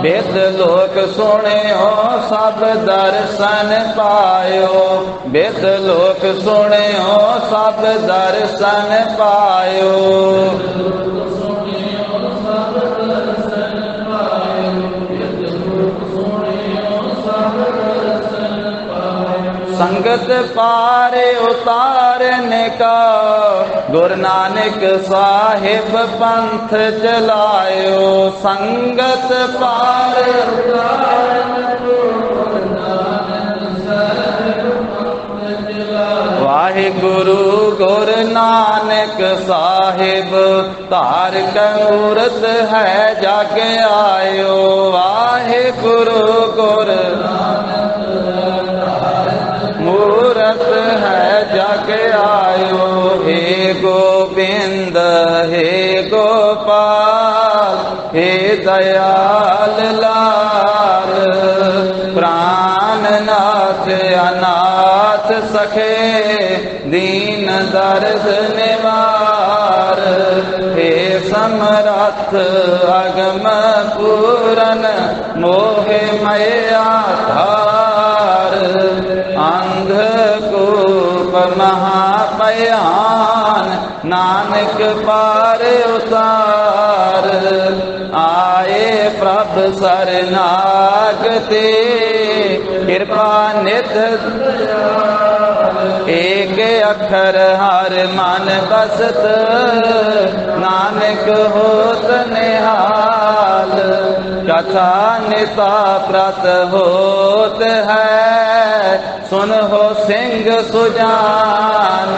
Speaker 1: ਬਿਦ ਲੋਕ ਸੋਹਣਿਓ ਸਭ ਦਰਸ਼ਨ ਪਾਇਓ, ਬਿਦ ਲੋਕ ਸੋਹਣਿਓ ਸਭ ਦਰਸ਼ਨ ਪਾਇਓ। ਸੰਗਤ ਪਾਰ ਉਤਾਰਨ ਕਾ ਗੁਰੂ ਨਾਨਕ ਸਾਹਿਬ ਪੰਥ ਚਲਾਇਓ, ਸੰਗਤ ਪਾਰ ਉਤਾਰਨ ਗੁਰੂ ਨਾਨਕ ਸਾਹਿਬ ਪੰਥ ਚਲਾਇਓ। ਵਾਹਿਗੁਰੂ ਗੁਰੂ ਨਾਨਕ ਸਾਹਿਬ ਧਾਰਿਕ ਮੂਰਤ ਹੈ ਜਗ ਆਇਓ, ਵਾਹਿਗੁਰੂ ਗੁਰੂ ਮੂਰਤ ਹੈ ਜਗ ਆਇਓ। हे गोविंद हे गोपाल हे दयाल लाल, प्राणनाथ अनाथ सखे दीन दर्द निवार। हे समरथ अगम पूरन मोह मया धार, अंधकूप महाभयान नानक पार उतार। आए प्रभ शरणागति कृपा नित, एक अक्षर हर मन बसत नानक होत निहाल। कथा निता प्रत होत है सुन हो सिंह सुजान।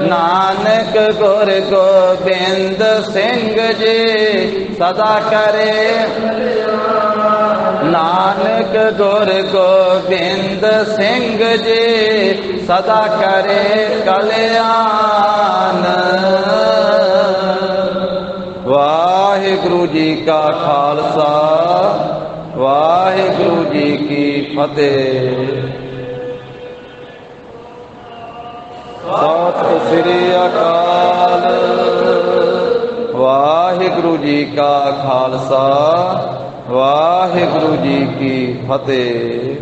Speaker 1: नानक गुर गोबिंद सिंह जी सदा करे, नानक गुर गोबिंद सिंह जी सदा करे कल्याण। वाहिगुरु जी का खालसा वाहिगुरु जी की फतेह। सत श्री अकाल। वाहिगुरु जी का खालसा वाहिगुरु जी की फतेह।